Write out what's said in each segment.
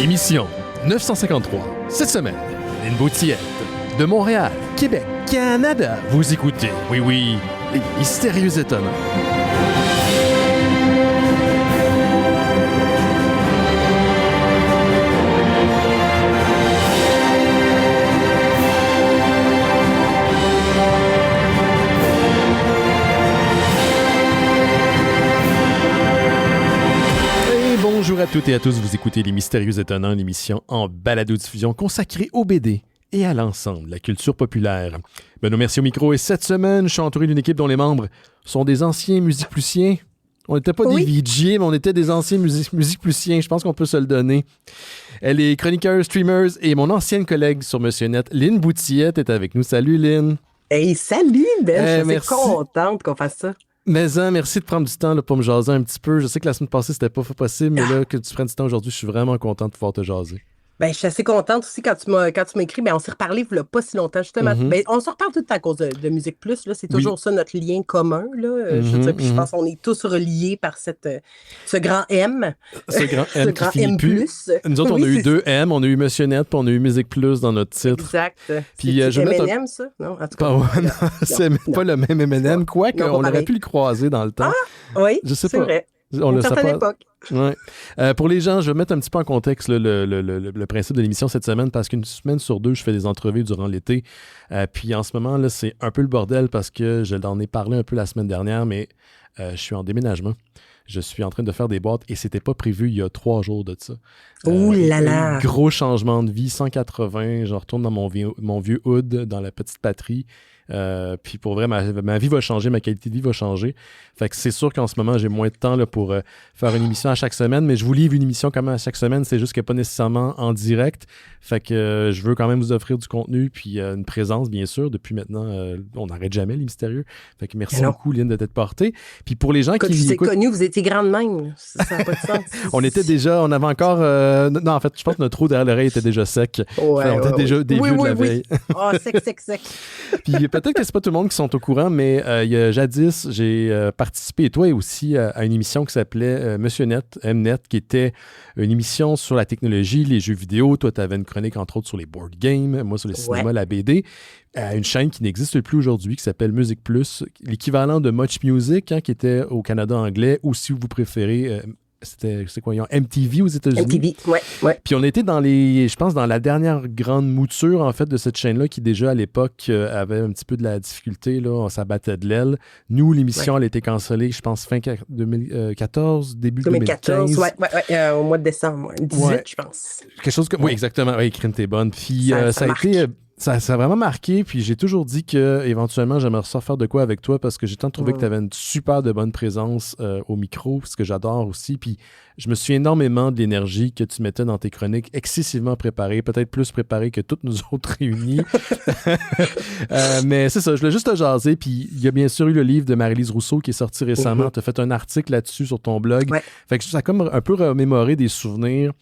Émission 953. Cette semaine, Lynn Boutiette, de Montréal, Québec, Canada. Vous écoutez, oui, les mystérieux étonnants. Bonjour à toutes et à tous, vous écoutez Les Mystérieux Étonnants, l'émission en balado-diffusion consacrée au BD et à l'ensemble de la culture populaire. Benoît Mercier au micro et cette semaine, je suis entouré d'une équipe dont les membres sont des anciens musicplusiens. On n'était pas des VJ, mais on était des anciens musicplusiens, je pense qu'on peut se le donner. Elle est chroniqueur, streamer et mon ancienne collègue sur Monsieur Net, Lynn Boutiette, est avec nous. Salut Lynn! Hey, salut Ben! Je suis contente qu'on fasse ça. Merci de prendre du temps là, pour me jaser un petit peu. Je sais que la semaine passée, c'était pas possible, mais là, que tu prennes du temps aujourd'hui, je suis vraiment content de pouvoir te jaser. Ben, je suis assez contente aussi quand tu m'as écrit. Ben, on s'est reparlé il n'y a pas si longtemps, justement. Ben, on se reparle tout le temps à cause de Musique Plus. Là. C'est toujours ça notre lien commun. Là. Je veux dire, puis je pense qu'on est tous reliés par ce grand M. Ce grand M, ce grand M+. Nous autres, on a eu deux M. On a eu Monsieur Net, puis on a eu Musique Plus dans notre titre. Exact. Puis, c'est M&M, ça? Non, en tout cas. C'est pas le même M&M. Quoique, on aurait pu le croiser dans le temps. Ah, oui, je sais c'est pas. vrai. On une certaine époque. Ouais. Pour les gens, je vais mettre un petit peu en contexte le principe de l'émission cette semaine parce qu'une semaine sur deux, je fais des entrevues durant l'été. Puis en ce moment, là, c'est un peu le bordel parce que je l'en ai parlé un peu la semaine dernière, mais je suis en déménagement. Je suis en train de faire des boîtes et c'était pas prévu il y a 3 jours de ça. Ouh là là! Gros changement de vie, 180. Je retourne dans mon vieux hood, dans la petite patrie. Puis pour vrai, ma vie va changer, ma qualité de vie va changer. Fait que c'est sûr qu'en ce moment, j'ai moins de temps là, pour faire une émission à chaque semaine, mais je vous livre une émission quand même à chaque semaine. C'est juste qu'elle n'est pas nécessairement en direct. Fait que je veux quand même vous offrir du contenu puis une présence, bien sûr. Depuis maintenant, on n'arrête jamais, les mystérieux. Fait que merci beaucoup, Lynn, de t'être portée. Puis pour les gens qui vous écoutent... connu, vous étiez grande même. Ça n'a pas de sens. on avait encore... non, en fait, je pense que notre trou derrière l'oreille était déjà sec. On était déjà des vieux de la veille. Ah, sec. Puis peut-être que c'est pas tout le monde qui sont au courant, mais jadis, j'ai participé, et toi aussi, à une émission qui s'appelait Monsieur Net, Mnet, qui était une émission sur la technologie, les jeux vidéo. Toi, tu avais une chronique, entre autres, sur les board games, moi, sur le cinéma, la BD. Une chaîne qui n'existe plus aujourd'hui, qui s'appelle Musique Plus, l'équivalent de Much Music, qui était au Canada anglais, ou si vous préférez... c'est quoi, MTV aux États-Unis. MTV, ouais. Puis on était je pense, dans la dernière grande mouture, en fait, de cette chaîne-là, qui déjà, à l'époque, avait un petit peu de la difficulté, là, on s'abattait de l'aile. Nous, l'émission, elle a été cancellée, je pense, fin 2014, début 2015. 2014, au mois de décembre, 18, je pense. Quelque chose comme... Oui, exactement, oui, Crime, t'es bonne. Puis ça a été... Ça a vraiment marqué, puis j'ai toujours dit que éventuellement j'aimerais ça faire de quoi avec toi parce que j'ai tant trouvé que tu avais une super de bonne présence au micro, ce que j'adore aussi, puis je me souviens énormément de l'énergie que tu mettais dans tes chroniques, excessivement préparées, peut-être plus préparées que toutes nous autres réunies. Mais c'est ça, je voulais juste te jaser, puis il y a bien sûr eu le livre de Marie-Lise Rousseau qui est sorti récemment, tu as fait un article là-dessus sur ton blog, fait que ça a comme un peu remémoré des souvenirs.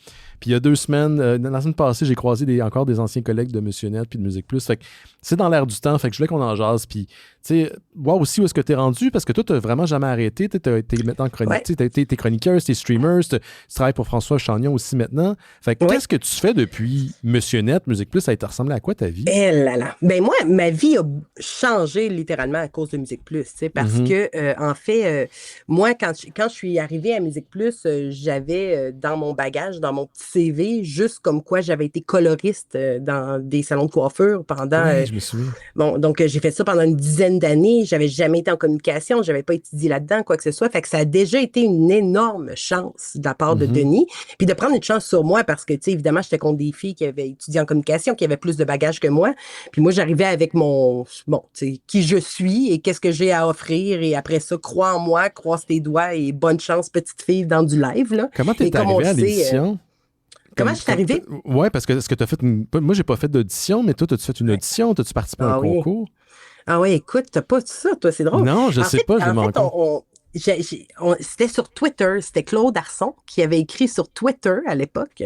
Puis il y a 2 semaines, la semaine passée, j'ai croisé encore des anciens collègues de Monsieur Net puis de Musique Plus. Fait que c'est dans l'air du temps. Fait que je voulais qu'on en jase. Puis, tu sais, voir aussi où est-ce que t'es rendu parce que toi, t'as vraiment jamais arrêté. T'es maintenant t'es chroniqueur, t'es streamer, tu travailles pour François Chagnon aussi maintenant. Fait que qu'est-ce que tu fais depuis Monsieur Net, Musique Plus? Ça t'a ressemblé à quoi ta vie? Eh là là. Ben moi, ma vie a changé littéralement à cause de Musique Plus. Parce que, en fait, moi, quand je suis arrivée à Musique Plus, j'avais dans mon bagage, dans mon petit CV, juste comme quoi j'avais été coloriste dans des salons de coiffure pendant... je me souviens. Bon, donc j'ai fait ça pendant une dizaine d'années. J'avais jamais été en communication, j'avais pas étudié là-dedans, quoi que ce soit. Fait que ça a déjà été une énorme chance de la part de Denis. Puis de prendre une chance sur moi parce que, tu sais, évidemment, j'étais contre des filles qui avaient étudié en communication, qui avaient plus de bagages que moi. Puis moi, j'arrivais avec tu sais, qui je suis et qu'est-ce que j'ai à offrir. Et après ça, crois en moi, croise tes doigts et bonne chance, petite fille, dans du live, là. Comment t'es arrivée à l'édition? Comment je suis arrivée? Oui, parce que est-ce que tu as fait moi, j'ai pas fait d'audition, mais toi, as-tu fait une audition? T'as-tu participé à un concours? Ah oui, écoute, t'as pas ça, toi, c'est drôle. Non, je sais pas, je m'en compte. C'était sur Twitter, c'était Claude Arson qui avait écrit sur Twitter à l'époque,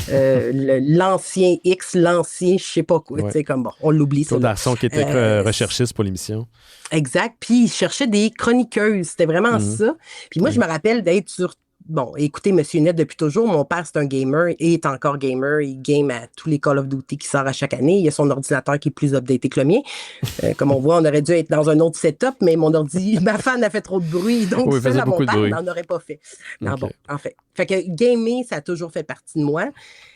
l'ancien X, l'ancien je sais pas quoi, tu sais, comme bon, on l'oublie. Claude Arson qui était recherchiste pour l'émission. Exact, puis il cherchait des chroniqueuses, c'était vraiment ça. Puis moi, je me rappelle d'être bon, écouté Monsieur Net depuis toujours. Mon père, c'est un gamer et est encore gamer. Il game à tous les Call of Duty qui sortent à chaque année. Il a son ordinateur qui est plus updaté que le mien. Comme on voit, on aurait dû être dans un autre setup, mais ma fan a fait trop de bruit. Donc, oui, ça, mon père, bruit. n'en aurait pas fait. Non, bon, en fait. Fait que gamer, ça a toujours fait partie de moi.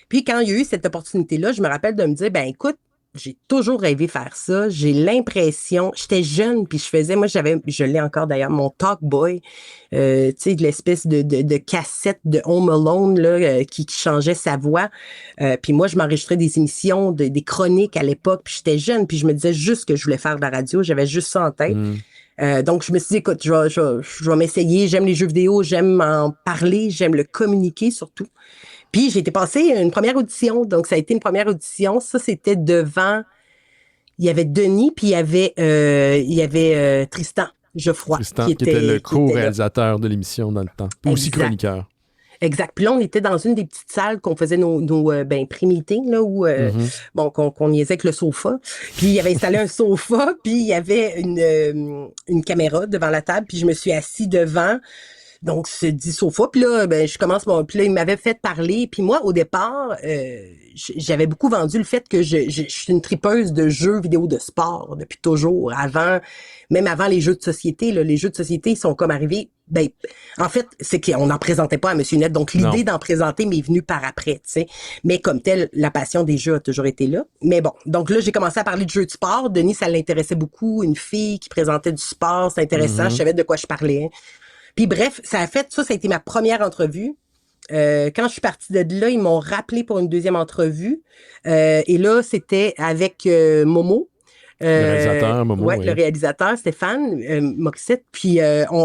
Puis quand il y a eu cette opportunité-là, je me rappelle de me dire, ben écoute, j'ai toujours rêvé faire ça. J'ai l'impression, j'étais jeune, puis je l'ai encore d'ailleurs, mon Talkboy, tu sais, de l'espèce de cassette de Home Alone là, qui changeait sa voix. Puis moi, je m'enregistrais des émissions, des chroniques à l'époque, puis j'étais jeune, puis je me disais juste que je voulais faire de la radio. J'avais juste ça en tête. Donc, je me suis dit, écoute, je vais m'essayer. J'aime les jeux vidéo, j'aime en parler, j'aime le communiquer surtout. Puis, j'ai été passer une première audition. Donc, ça a été une première audition. Ça, c'était devant... Il y avait Denis, puis il y avait Tristan Geoffroy. Tristan, qui était le co-réalisateur de l'émission dans le temps. Aussi chroniqueur. Exact. Puis là, on était dans une des petites salles qu'on faisait nos pré-meetings, là, où, qu'on niaisait avec le sofa. Puis, il avait installé un sofa, puis il y avait une caméra devant la table, puis je me suis assis devant. Donc, c'est dit sofa. Puis là, je commence puis là, il m'avait fait parler. Puis moi, au départ, j'avais beaucoup vendu le fait que je suis une tripeuse de jeux vidéo de sport depuis toujours. Même avant les jeux de société, là, les jeux de société, ils sont comme arrivés. En fait, c'est qu'on n'en présentait pas à Monsieur Net. Donc, l'idée d'en présenter m'est venue par après, tu sais. Mais comme tel, la passion des jeux a toujours été là. Mais bon, donc là, j'ai commencé à parler de jeux de sport. Denis, ça l'intéressait beaucoup. Une fille qui présentait du sport, c'est intéressant. Je savais de quoi je parlais. Puis bref, ça a été ma première entrevue. Quand je suis partie de là, ils m'ont rappelé pour une deuxième entrevue. Et là, c'était avec Momo. Le réalisateur, Momo. Oui, le réalisateur, Stéphane Morissette. Puis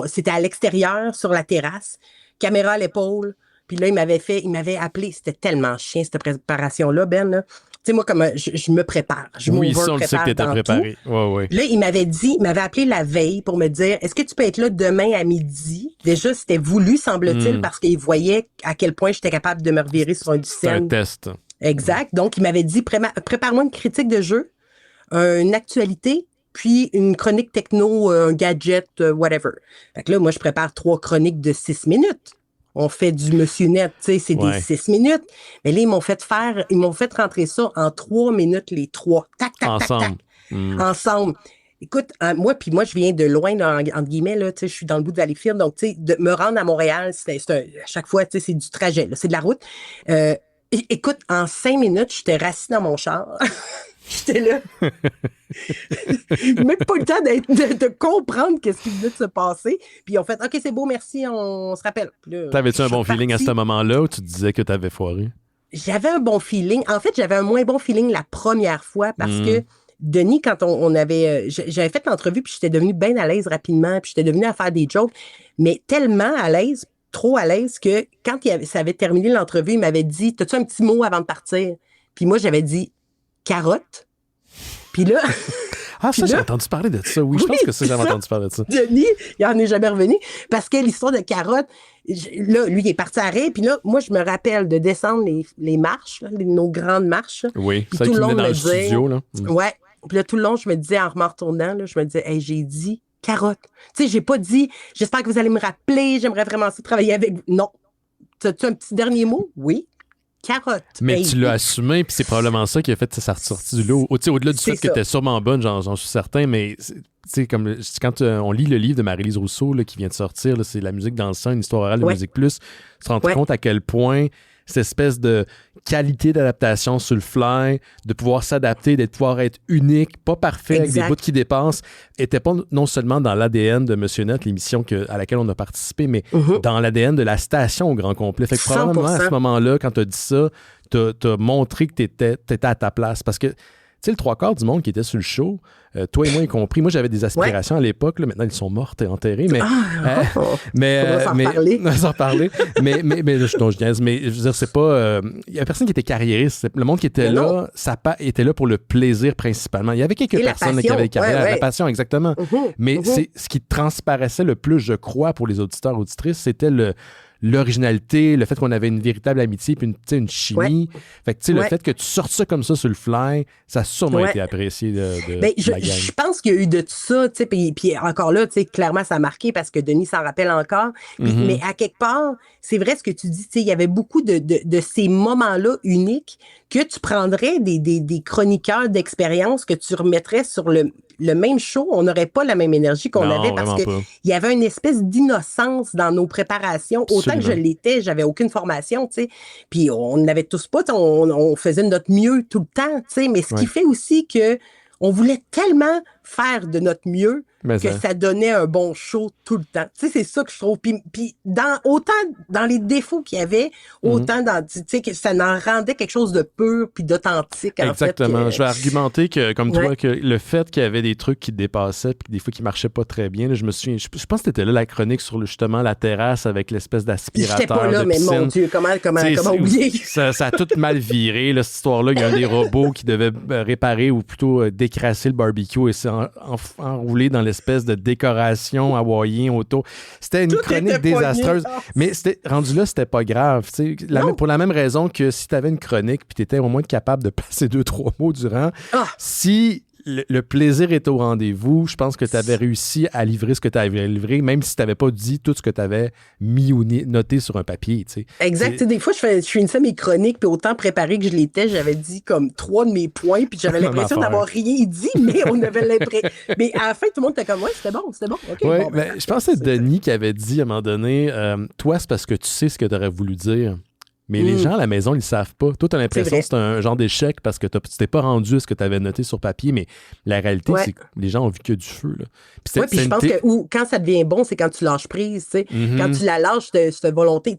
c'était à l'extérieur, sur la terrasse, caméra à l'épaule. Puis là, il m'avait appelé. C'était tellement chien, cette préparation-là, Ben, là. Tu sais, moi, comme je me prépare. Oui, ça, on le sait que t'étais préparé. Ouais. Là, il m'avait appelé la veille pour me dire, est-ce que tu peux être là demain à midi? Déjà, c'était voulu, semble-t-il, parce qu'il voyait à quel point j'étais capable de me revirer sur une scène. C'est un test. Exact. Donc, il m'avait dit, prépare-moi une critique de jeu, une actualité, puis une chronique techno, un gadget, whatever. Fait que là, moi, je prépare 3 chroniques de 6 minutes. On fait du Monsieur Net, tu sais, c'est des 6 minutes. Mais là, ils m'ont fait rentrer ça en 3 minutes, les 3. Tac, tac, tac, tac. Ensemble. Écoute, moi, je viens de loin, là, entre guillemets, là, tu sais, je suis dans le bout de Valleyfield, donc, tu sais, de me rendre à Montréal, à chaque fois, tu sais, c'est du trajet, là, c'est de la route. Écoute, en 5 minutes, j'étais rassis dans mon char. J'étais là. Même pas le temps de comprendre qu'est-ce qui venait de se passer. Puis ils ont fait, OK, c'est beau, merci, on se rappelle. T'avais-tu un bon feeling à ce moment-là ou tu disais que t'avais foiré? J'avais un bon feeling. En fait, j'avais un moins bon feeling la première fois parce que Denis, quand on avait... j'avais fait l'entrevue puis j'étais devenue bien à l'aise rapidement puis j'étais devenue à faire des jokes, mais tellement à l'aise, trop à l'aise que quand ça avait terminé l'entrevue, il m'avait dit, t'as-tu un petit mot avant de partir? Puis moi, j'avais dit, carotte. Puis là... Ah, ça, j'ai entendu parler de ça. Oui, je pense que ça, j'avais entendu parler de ça. Denis, il en est jamais revenu. Parce que l'histoire de carotte, là, lui, il est parti à arrêt. Puis là, moi, je me rappelle de descendre les marches, là, nos grandes marches. Oui, ça qui venait dans le studio. Là. Ouais. Puis là, tout le long, je me disais, en me retournant, là, je me disais, hey, j'ai dit carotte. Tu sais, j'ai pas dit, j'espère que vous allez me rappeler, j'aimerais vraiment ça travailler avec vous. Non. As-tu un petit dernier mot? Oui. Carotte. Mais tu l'as assumé, puis c'est probablement ça qui a fait sa sortie du lot. Au-delà du fait que tu étais sûrement bonne, j'en suis certain, mais comme quand on lit le livre de Marie-Lise Rousseau là, qui vient de sortir, là, c'est La musique dans le sang, une histoire orale de Musique Plus, tu te rends compte à quel point cette espèce de qualité d'adaptation sur le fly, de pouvoir s'adapter, de pouvoir être unique, pas parfait, avec des bouts qui dépassent, était pas non seulement dans l'ADN de Monsieur Net, l'émission à laquelle on a participé, mais dans l'ADN de la station au grand complet. Fait que probablement à ce moment-là, quand tu as dit ça, t'as montré que t'étais à ta place. Parce que, tu sais, le 3/4 du monde qui était sur le show, toi et moi y compris, moi j'avais des aspirations à l'époque, là, maintenant ils sont mortes et enterrées, mais... Sans parler. mais je niaise, mais je veux dire, c'est pas... Il y a personne qui était carriériste. Le monde qui était là, était là pour le plaisir principalement. Il y avait quelques personnes qui avaient des carrières, la passion, exactement. Mais c'est ce qui transparaissait le plus, je crois, pour les auditeurs, auditrices, c'était l'originalité, le fait qu'on avait une véritable amitié puis une chimie. Fait que, tu sais, le fait que tu sortes ça comme ça sur le fly, ça a sûrement été apprécié de la gang. Je pense qu'il y a eu de ça, tu sais, puis encore là, tu sais, clairement, ça a marqué parce que Denis s'en rappelle encore. Mais à quelque part, c'est vrai ce que tu dis, tu sais, il y avait beaucoup de ces moments-là uniques que tu prendrais des chroniqueurs d'expérience que tu remettrais sur le même show, on n'aurait pas la même énergie qu'on avait parce que il y avait une espèce d'innocence dans nos préparations. Autant que je l'étais, j'avais aucune formation, tu sais. Puis on n'avait tous pas, on faisait de notre mieux tout le temps, tu sais. Mais ce qui fait aussi que on voulait tellement faire de notre mieux que ça donnait un bon show tout le temps. Tu sais, c'est ça que je trouve. Puis autant dans les défauts qu'il y avait, autant dans, tu sais, que ça en rendait quelque chose de pur puis d'authentique, en Exactement. fait. Je vais argumenter que, comme toi, que le fait qu'il y avait des trucs qui dépassaient puis des fois qui marchaient pas très bien, là, je me souviens, je pense que c'était là la chronique sur justement la terrasse avec l'espèce d'aspirateur. J'étais pas là, mais mon Dieu, comment oublier? Ça a tout mal viré, là, cette histoire-là. Il y a des robots qui devaient réparer ou plutôt décrasser le barbecue et s'enrouler dans l'espèce de décoration hawaïen autour. C'était une chronique désastreuse. Mais rendu là, c'était pas grave. Pour la même raison que si tu avais une chronique puis tu étais au moins capable de placer 2-3 mots durant, si le plaisir est au rendez-vous, je pense que tu avais réussi à livrer ce que tu avais livré, même si tu n'avais pas dit tout ce que tu avais mis ou noté sur un papier. T'sais. Exact. Des fois, je finissais mes chroniques, puis autant préparé que je l'étais, j'avais dit comme 3 de mes points, puis j'avais l'impression d'avoir rien dit, mais on avait l'impression. Mais à la fin, tout le monde était comme, c'était bon. Okay, je pense que c'est Denis qui avait dit à un moment donné, toi, c'est parce que tu sais ce que tu aurais voulu dire. Mais les gens à la maison, ils ne savent pas. Toi, tu as l'impression que c'est un genre d'échec parce que tu t'es pas rendu à ce que tu avais noté sur papier, mais la réalité, c'est que les gens ont vu que du feu. Puis je pense que quand ça devient bon, c'est quand tu lâches prise. Quand tu la lâches de cette volonté.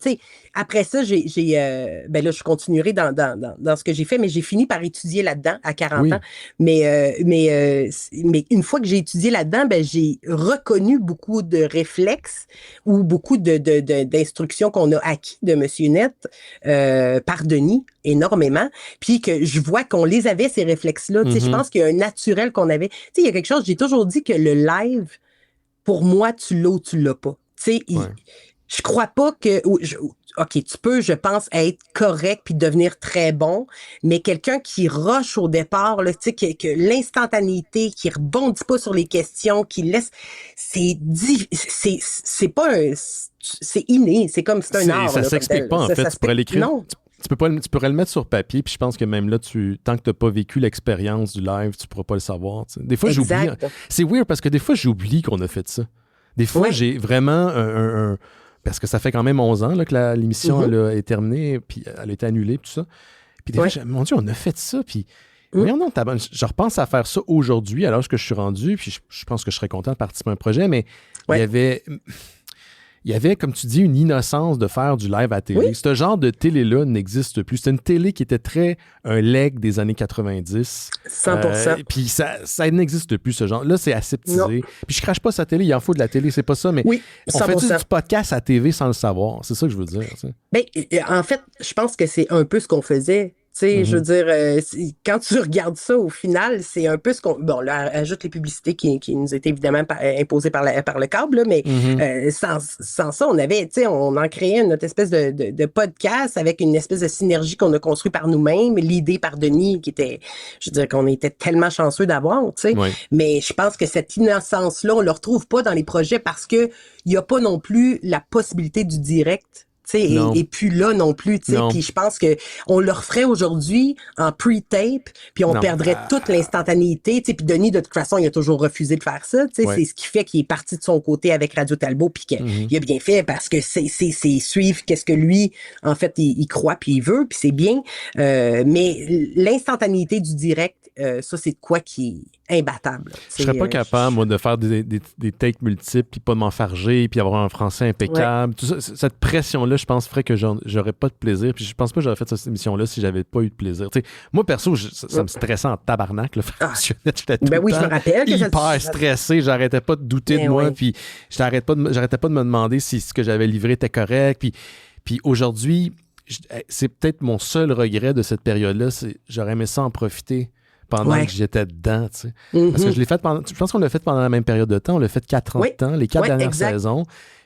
Après ça, là, je continuerai dans ce que j'ai fait, mais j'ai fini par étudier là-dedans à 40 ans. Mais une fois que j'ai étudié là-dedans, j'ai reconnu beaucoup de réflexes ou beaucoup d'instructions qu'on a acquis de M. Net. Par Denis, énormément, puis que je vois qu'on les avait, ces réflexes-là. Je pense qu'il y a un naturel qu'on avait. Il y a quelque chose, j'ai toujours dit que le live, pour moi, tu l'as ou tu l'as pas. Je crois pas que... OK, tu peux, je pense, être correct puis devenir très bon, mais quelqu'un qui rush au départ, là, que l'instantanéité, qui rebondit pas sur les questions, qui laisse... C'est pas un... C'est inné, c'est comme c'est un art. Ça s'explique pas, en fait. Tu pourrais l'écrire. Non. Tu pourrais le mettre sur papier, puis je pense que même là, tant que tu n'as pas vécu l'expérience du live, tu ne pourras pas le savoir. T'sais. Des fois, j'oublie. C'est weird parce que des fois, j'oublie qu'on a fait ça. Des fois, j'ai vraiment parce que ça fait quand même 11 ans là, que l'émission elle est terminée, puis elle a été annulée, puis tout ça. Puis des fois, mon Dieu, on a fait ça, puis... Mais non, je repense à faire ça aujourd'hui, à l'âge que je suis rendu, puis je pense que je serais content de participer à un projet, mais il y avait, comme tu dis, une innocence de faire du live à télé. Ce genre de télé-là n'existe plus. C'est une télé qui était très un leg des années 90. 100%. Puis ça n'existe plus, ce genre. Là, c'est aseptisé. Puis je crache pas sa télé, il en faut de la télé, c'est pas ça, mais on fait du podcast à TV sans le savoir. C'est ça que je veux dire. En fait, je pense que c'est un peu ce qu'on faisait. Je veux dire, quand tu regardes ça, au final, c'est un peu ce qu'on... Bon, là, ajoute les publicités qui nous étaient évidemment imposées par le câble, là, mais sans ça, on en créait notre espèce de podcast avec une espèce de synergie qu'on a construit par nous-mêmes, l'idée par Denis, qui était, je veux dire, qu'on était tellement chanceux d'avoir, tu sais. Mais je pense que cette innocence-là, on ne le retrouve pas dans les projets parce que il n'y a pas non plus la possibilité du direct. Et puis là non plus, puis je pense que on le referait aujourd'hui en pre-tape, puis on perdrait toute l'instantanéité, puis Denis, de toute façon, il a toujours refusé de faire ça, c'est ce qui fait qu'il est parti de son côté avec Radio Talbot, puis qu'il a bien fait, parce que c'est suivre qu'est-ce que lui, en fait, il croit, puis il veut, puis c'est bien, mais l'instantanéité du direct, ça, c'est de quoi qui est imbattable. Je serais pas capable, moi, de faire des takes multiples, puis pas de m'enfarger, puis avoir un français impeccable. Tout ça, cette pression-là, je pense, ferait que j'aurais pas de plaisir. Puis je pense pas que j'aurais fait cette émission-là si j'avais pas eu de plaisir. T'sais, moi, perso, ça me stressait en tabarnak, le fractionnette. J'étais tout le temps je me rappelle que hyper stressé. J'arrêtais pas de douter de moi, puis j'arrêtais pas de me demander si ce que j'avais livré était correct. Puis aujourd'hui, c'est peut-être mon seul regret de cette période-là, j'aurais aimé ça en profiter pendant que j'étais dedans, tu sais. Parce que je l'ai fait je pense qu'on l'a fait pendant la même période de temps. On l'a fait 4 ans de temps, les 4 dernières saisons.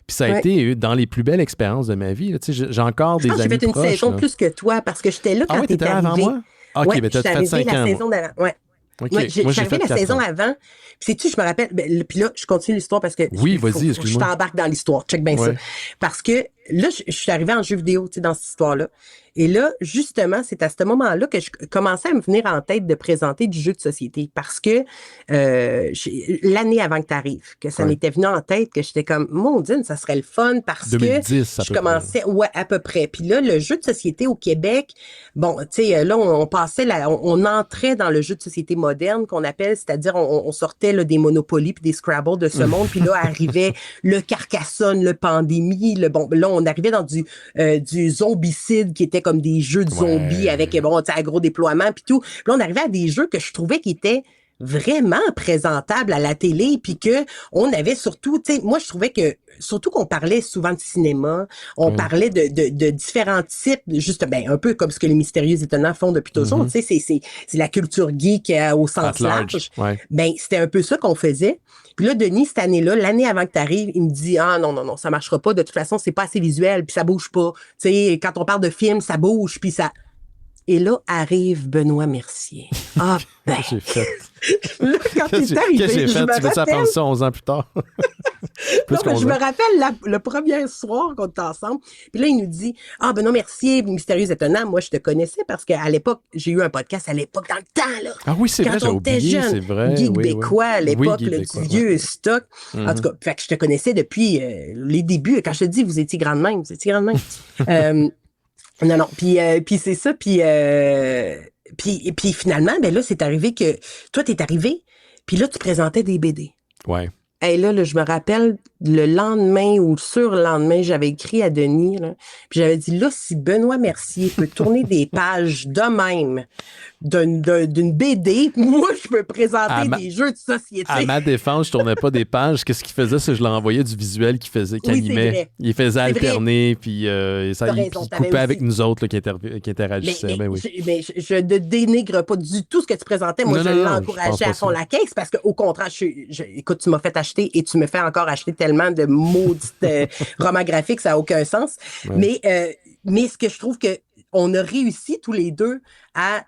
Puis ça a été dans les plus belles expériences de ma vie. Là. Tu sais, j'ai encore des amis proches. Je pense que j'ai fait une saison là. plus que toi parce que j'étais là quand t'étais arrivé. Avant moi? OK, ouais, ben t'as fait 5 ans. La saison d'avant. Ouais. Okay. Ouais, moi, j'ai arrivé la saison avant. Puis sais-tu, je me rappelle, puis là, je continue l'histoire parce que oui, vas-y, excuse-moi. Je t'embarque dans l'histoire. Check bien ça. Parce que là, je suis arrivée en jeu vidéo, tu sais, dans cette histoire-là. Et là, justement, c'est à ce moment-là que je commençais à me venir en tête de présenter du jeu de société parce que l'année avant que tu arrives, que ça m'était venu en tête, que j'étais comme, mon Dieu, ça serait le fun parce 2010, que je commençais, à peu près. Puis là, le jeu de société au Québec, bon, tu sais, là, on passait, on entrait dans le jeu de société moderne qu'on appelle, c'est-à-dire on sortait là, des Monopoly puis des Scrabble de ce monde, puis là arrivait le Carcassonne, le Pandémie, bon, là, on arrivait dans du zombicide qui était comme des jeux de zombies avec, bon, tu sais, un gros déploiement puis tout. Puis là, on arrivait à des jeux que je trouvais qui étaient vraiment présentables à la télé puis que on avait surtout, tu sais, moi, je trouvais que, surtout qu'on parlait souvent de cinéma, on parlait de différents types, juste, ben, un peu comme ce que les Mystérieux Étonnants font depuis toujours, tu sais, c'est la culture geek au sens large. Ben, c'était un peu ça qu'on faisait. Puis là, Denis, cette année-là, l'année avant que tu arrives, il me dit, ah, non, ça marchera pas. De toute façon, c'est pas assez visuel, puis ça bouge pas. Tu sais, quand on parle de film, ça bouge, puis ça... Et là, arrive Benoît Mercier. Ah, ben... Qu'est-ce que j'ai fait? Là, quand t'es arrivé, qu'est-ce que j'ai fait? Tu veux apprendre ça 11 ans plus tard? Je me rappelle le premier soir qu'on était ensemble. Puis là, il nous dit, ah, Benoît Mercier, Mystérieux Étonnant. Moi, je te connaissais parce qu'à l'époque, j'ai eu un podcast à l'époque, dans le temps, là. Ah oui, c'est vrai, j'ai oublié, c'est vrai. Geek Bécois, à l'époque, du vieux stock. En tout cas, fait que je te connaissais depuis les débuts. Quand je te dis, vous étiez grande même, non. Puis c'est ça. Puis finalement, ben là, c'est arrivé que toi, t'es arrivé. Puis là, tu présentais des BD. Ouais. Et là, je me rappelle, le lendemain ou sur le lendemain, j'avais écrit à Denis, là, puis j'avais dit, là, si Benoît Mercier peut tourner des pages de même d'une BD, moi, je peux présenter des jeux de société. À ma défense, je tournais pas des pages. Qu'est-ce qu'il faisait? C'est que je leur envoyais du visuel qu'il animait. Il faisait alterner, puis il coupait avec nous autres là, qui interagissaient. Mais je ne dénigre pas du tout ce que tu présentais. Moi, je l'encourageais à fond la caisse parce qu'au contraire, écoute, tu m'as fait acheter et tu me fais encore acheter tellement de maudites romans graphiques, ça n'a aucun sens. Ouais. Mais ce que je trouve que on a réussi tous les deux à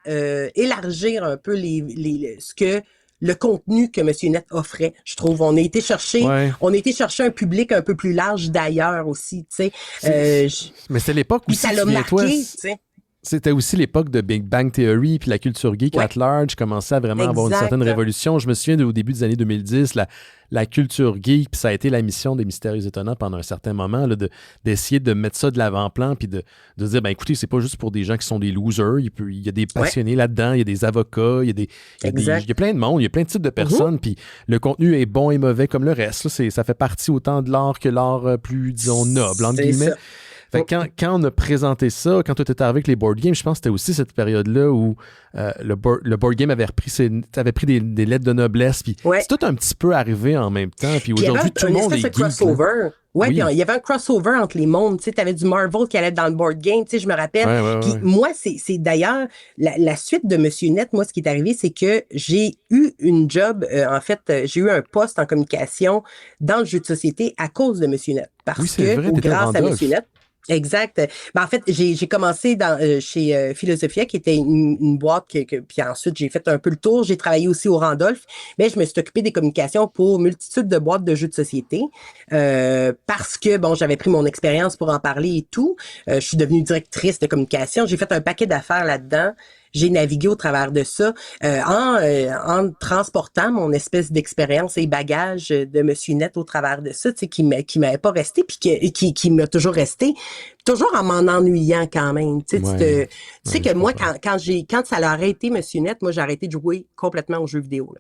élargir un peu ce que le contenu que M. Net offrait, je trouve. On a été chercher un public un peu plus large d'ailleurs aussi, tu sais. Mais c'est l'époque où ça l'a marqué, tu sais. C'était aussi l'époque de Big Bang Theory, puis la culture geek at large commençait à vraiment avoir une certaine révolution. Je me souviens au début des années 2010, la culture geek, puis ça a été la mission des Mystérieux Étonnants pendant un certain moment, là, d'essayer de mettre ça de l'avant-plan, puis de dire, ben écoutez, c'est pas juste pour des gens qui sont des losers, il y a des passionnés là-dedans, il y a des avocats, il y a plein de monde, il y a plein de types de personnes, puis le contenu est bon et mauvais comme le reste. Là, ça fait partie autant de l'art que l'art plus, disons, noble, entre guillemets. Ça. Fait que quand on a présenté ça, quand tu étais arrivé avec les board games, je pense que c'était aussi cette période-là où le board game avait pris des lettres de noblesse. Puis c'est tout un petit peu arrivé en même temps. Puis aujourd'hui, tout le monde est geek. Crossover. Oui, puis il y avait un crossover entre les mondes. Tu sais, avais du Marvel qui allait dans le board game. Tu sais, je me rappelle. Puis moi, c'est d'ailleurs la suite de Monsieur Net. Moi, ce qui est arrivé, c'est que j'ai eu une job. En fait, j'ai eu un poste en communication dans le jeu de société à cause de Monsieur Net. Parce que grâce à Monsieur Net. Exact. Ben, en fait, j'ai commencé chez Philosophia, qui était une boîte puis ensuite j'ai fait un peu le tour. J'ai travaillé aussi au Randolph, mais je me suis occupée des communications pour multitude de boîtes de jeux de société parce que bon, j'avais pris mon expérience pour en parler et tout. Je suis devenue directrice de communication. J'ai fait un paquet d'affaires là-dedans. J'ai navigué au travers de ça en transportant mon espèce d'expérience et bagage de Monsieur Net au travers de ça, tu sais, qui m'avait pas resté puis qui m'a toujours resté, toujours en m'en ennuyant quand même. Tu sais que moi quand ça l'a arrêté Monsieur Net, moi j'ai arrêté de jouer complètement aux jeux vidéo.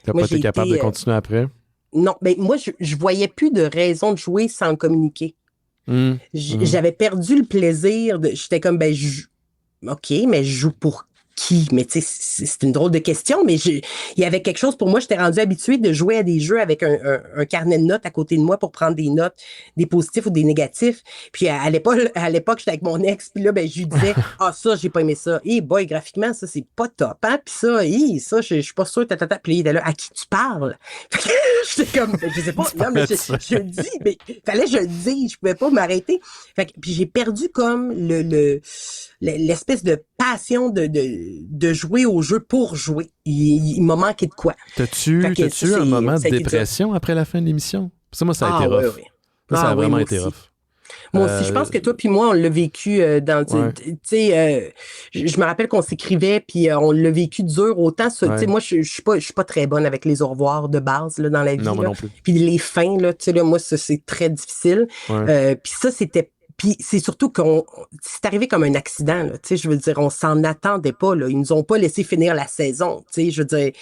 T'as pas été capable de continuer après? Non, mais moi je voyais plus de raison de jouer sans communiquer. J'avais perdu le plaisir j'étais comme OK, mais je joue pour qui? Mais tu sais, c'est une drôle de question, mais il y avait quelque chose pour moi, j'étais rendue habituée de jouer à des jeux avec un carnet de notes à côté de moi pour prendre des notes, des positifs ou des négatifs. Puis à l'époque, j'étais avec mon ex, puis là, ben, je lui disais, ça, j'ai pas aimé ça. Boy, graphiquement, ça, c'est pas top, hein? Puis ça, je suis pas sûre, Puis il était là, à qui tu parles? J'étais comme, je sais pas, non, mais je le dis, mais fallait que je le dise, je pouvais pas m'arrêter. Puis j'ai perdu comme l'espèce de passion de jouer au jeu pour jouer. Il m'a manqué de quoi. T'as-tu eu un moment de dépression après la fin de l'émission? Ça, moi, ça a été rough. Oui. Ça a vraiment été rough. Moi aussi, je pense que toi puis moi, on l'a vécu dans... Tu sais, je me rappelle qu'on s'écrivait, puis on l'a vécu dur autant. Tu sais, moi, je suis pas très bonne avec les au revoir de base là, dans la vie. Non, moi là. non plus. Puis les fins, là, tu sais, là, moi, ça, c'est très difficile. Puis ça, c'était... Puis c'est surtout c'est arrivé comme un accident, là, tu sais, je veux dire, on s'en attendait pas, là. Ils nous ont pas laissé finir la saison, tu sais, je veux dire,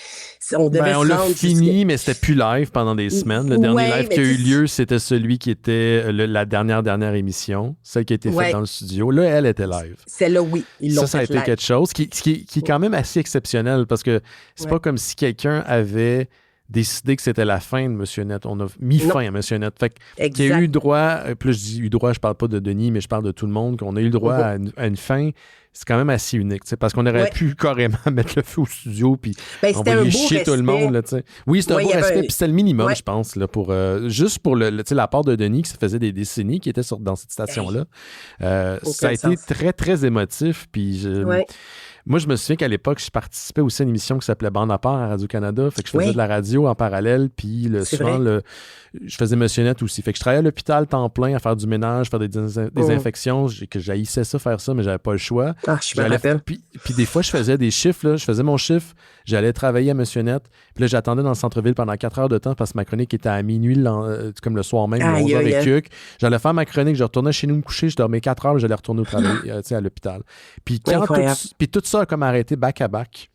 on devait on l'a fini, mais c'était plus live pendant des semaines. Le dernier live qui a eu lieu, c'était celui qui était la dernière émission, celle qui a été faite dans le studio. Là, elle était live. Celle-là, oui, ils l'ont ça a été live. quelque chose qui est quand même assez exceptionnel, parce que c'est pas comme si quelqu'un avait décidé que c'était la fin de Monsieur Net. On a mis fin à Monsieur Net. Fait qu'il y a eu droit, plus je dis eu droit, je parle pas de Denis, mais je parle de tout le monde, qu'on a eu le droit à une fin. C'est quand même assez unique, parce qu'on aurait pu carrément mettre le feu au studio puis envoyer chier tout le monde. Là, oui, c'était un beau respect, puis c'était le minimum, je pense, là, pour, juste pour la part de Denis, qui se faisait des décennies, qui était dans cette station-là. Ça a été très, très émotif, puis moi, je me souviens qu'à l'époque, je participais aussi à une émission qui s'appelait Bande à part à Radio-Canada. Fait que je faisais de la radio en parallèle, puis souvent, je faisais Monsieur Net aussi. Fait que je travaillais à l'hôpital temps plein à faire du ménage, faire des infections, que j'haïssais ça, faire ça, mais j'avais pas le choix. Je me rappelle. Puis des fois, je faisais des chiffres, là. Je faisais mon chiffre, j'allais travailler à Monsieur Net, puis là, j'attendais dans le centre-ville pendant 4 heures de temps parce que ma chronique était à minuit, comme le soir même, 11h et quelques. J'allais faire ma chronique, je retournais chez nous me coucher, je dormais 4 heures, j'allais retourner au travail, à l'hôpital. Puis tout ça a comme arrêté back-à-back.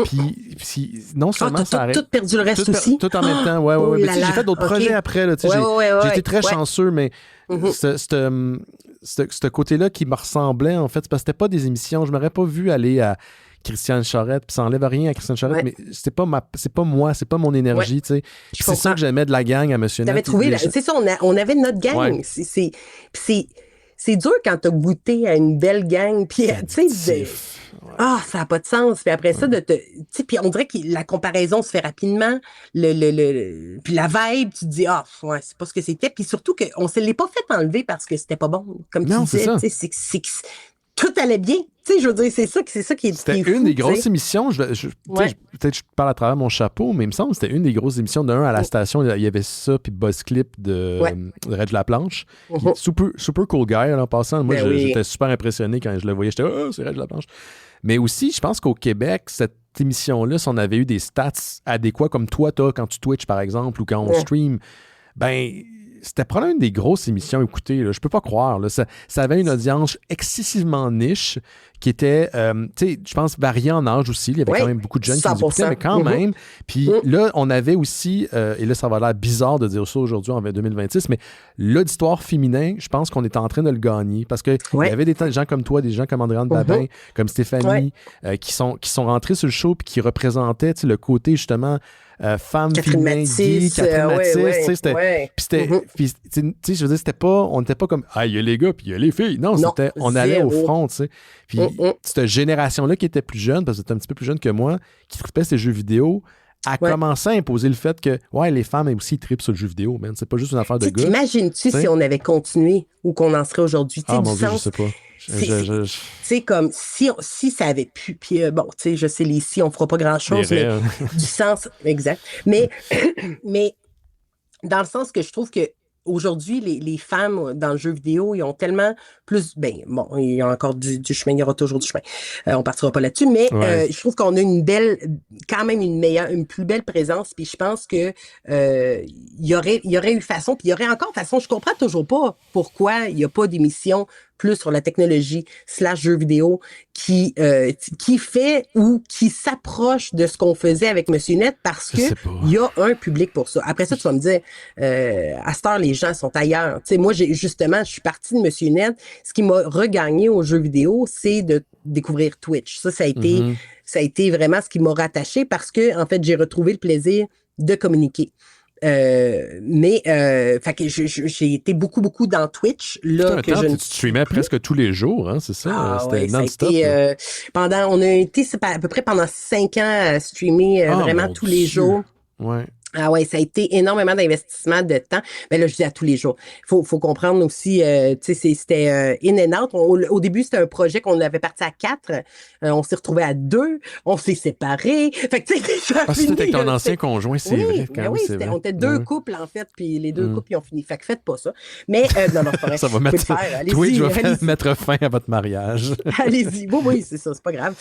Puis non seulement ça arrête. Tout perdu le reste aussi? Tout en même temps, ouais. Mais j'ai fait d'autres projets après. Là, j'ai été très chanceux, mais ce côté-là qui me ressemblait, en fait, parce que c'était pas des émissions. Je m'aurais pas vu aller à Christiane Charette, puis ça enlève rien à Christiane Charette, mais c'est pas moi, c'est pas mon énergie, tu sais. C'est ça que j'aimais de la gang à Monsieur Net. C'est ça, on avait notre gang. C'est dur quand t'as goûté à une belle gang, puis tu sais, ça n'a pas de sens. Puis après ça, puis on dirait que la comparaison se fait rapidement. Puis la vibe, tu te dis, c'est pas ce que c'était. Puis surtout qu'on ne se l'est pas fait enlever parce que c'était pas bon. Comme tu disais, c'est que tout allait bien. Tu sais, je veux dire, c'est ça qui est C'était une des grosses émissions. Peut-être que je parle à travers mon chapeau, mais il me semble que c'était une des grosses émissions. D'un, à la station, il y avait ça, puis Buzz Clip de Red Laplanche. Super cool guy, en passant. Moi, j'étais super impressionné quand je le voyais. J'étais, c'est Red Laplanche. Mais aussi, je pense qu'au Québec, cette émission-là, si on avait eu des stats adéquats comme toi, quand tu Twitch, par exemple, ou quand on stream, c'était probablement une des grosses émissions écoutées. Là. Je peux pas croire. Là. Ça avait une audience excessivement niche qui était, tu sais, je pense, variée en âge aussi. Il y avait quand même beaucoup de jeunes qui nous écoutaient, mais quand même. Puis là, on avait aussi, et là, ça va l'air bizarre de dire ça aujourd'hui en 2026, mais l'auditoire féminin, je pense qu'on est en train de le gagner parce qu'il y avait des gens comme toi, des gens comme Andréane Babin, comme Stéphanie, qui sont rentrés sur le show puis qui représentaient le côté, justement, femme féminin, gay, Catherine Matisse, puis je veux dire, c'était pas, on n'était pas comme, il y a les gars puis il y a les filles. Non, c'était, on allait au front, tu sais. Puis cette génération-là qui était plus jeune, parce que c'était un petit peu plus jeune que moi, qui trippait ces jeux vidéo, a commencé à imposer le fait que, les femmes aussi trippent sur le jeu vidéo, man. C'est pas juste une affaire de gars. T'imagines-tu si on avait continué où qu'on en serait aujourd'hui? Mon Dieu, je sais pas. C'est comme si ça avait pu, puis tu sais, je sais, les si, on fera pas grand-chose, mais du sens, exact. Mais dans le sens que je trouve que aujourd'hui, les femmes dans le jeu vidéo, ils ont tellement plus... il y a encore du chemin, il y aura toujours du chemin. On partira pas là-dessus, mais je trouve qu'on a une plus belle présence, puis je pense que il y aurait eu façon, puis il y aurait encore façon. Je comprends toujours pas pourquoi il n'y a pas d'émission plus sur la technologie / jeux vidéo qui fait ou qui s'approche de ce qu'on faisait avec Monsieur Net parce que il y a un public pour ça. Après ça, tu vas me dire, à cette heure, les gens sont ailleurs. Tu sais, moi, je suis partie de Monsieur Net. Ce qui m'a regagné aux jeux vidéo, c'est de découvrir Twitch. Ça a été vraiment ce qui m'a rattaché parce que, en fait, j'ai retrouvé le plaisir de communiquer. Fait que j'ai été beaucoup dans Twitch là que tu streamais presque tous les jours, hein, c'est ça? C'était non-stop. On a été à peu près pendant 5 ans à streamer vraiment tous les jours. Ouais. Ah ouais, ça a été énormément d'investissement de temps. Mais là, je dis à tous les jours. Faut comprendre aussi, tu sais, c'était in and out. Au début, c'était un projet qu'on avait parti à 4. On s'est retrouvé à 2. On s'est séparés. Fait que tu sais, ça a fini. C'était avec ton ancien conjoint, c'est vrai. Quand oui, on était 2 couples, en fait, puis les 2 couples, ils ont fini. Fait que faites pas ça. Mais, non, c'est pas vrai. Ça va Twitch va mettre fin à votre mariage. Allez-y. Oui, c'est ça, c'est pas grave.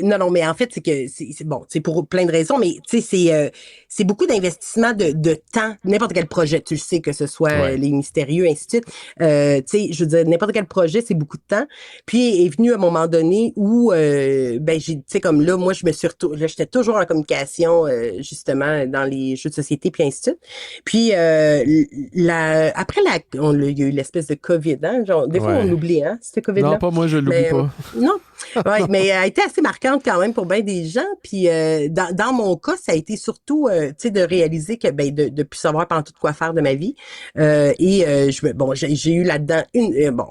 Non, mais en fait, c'est que, c'est bon, c'est pour plein de raisons, mais tu sais, c'est beaucoup d'investissement de temps, n'importe quel projet, tu sais, que ce soit les mystérieux, ainsi de suite. Tu sais, je veux dire, n'importe quel projet, c'est beaucoup de temps. Puis est venu un moment donné où, tu sais, comme là, moi, j'étais toujours en communication, justement, dans les jeux de société, puis ainsi de suite. Puis il y a eu l'espèce de COVID, hein, genre, des fois, on oublie, hein, c'était COVID-là. Non, pas moi, je l'oublie pas. Non. Ouais, mais elle a été assez marquante quand même pour bien des gens. Puis dans mon cas, ça a été surtout, tu sais, de réaliser que de plus savoir pendant tout quoi faire de ma vie. J'ai eu là-dedans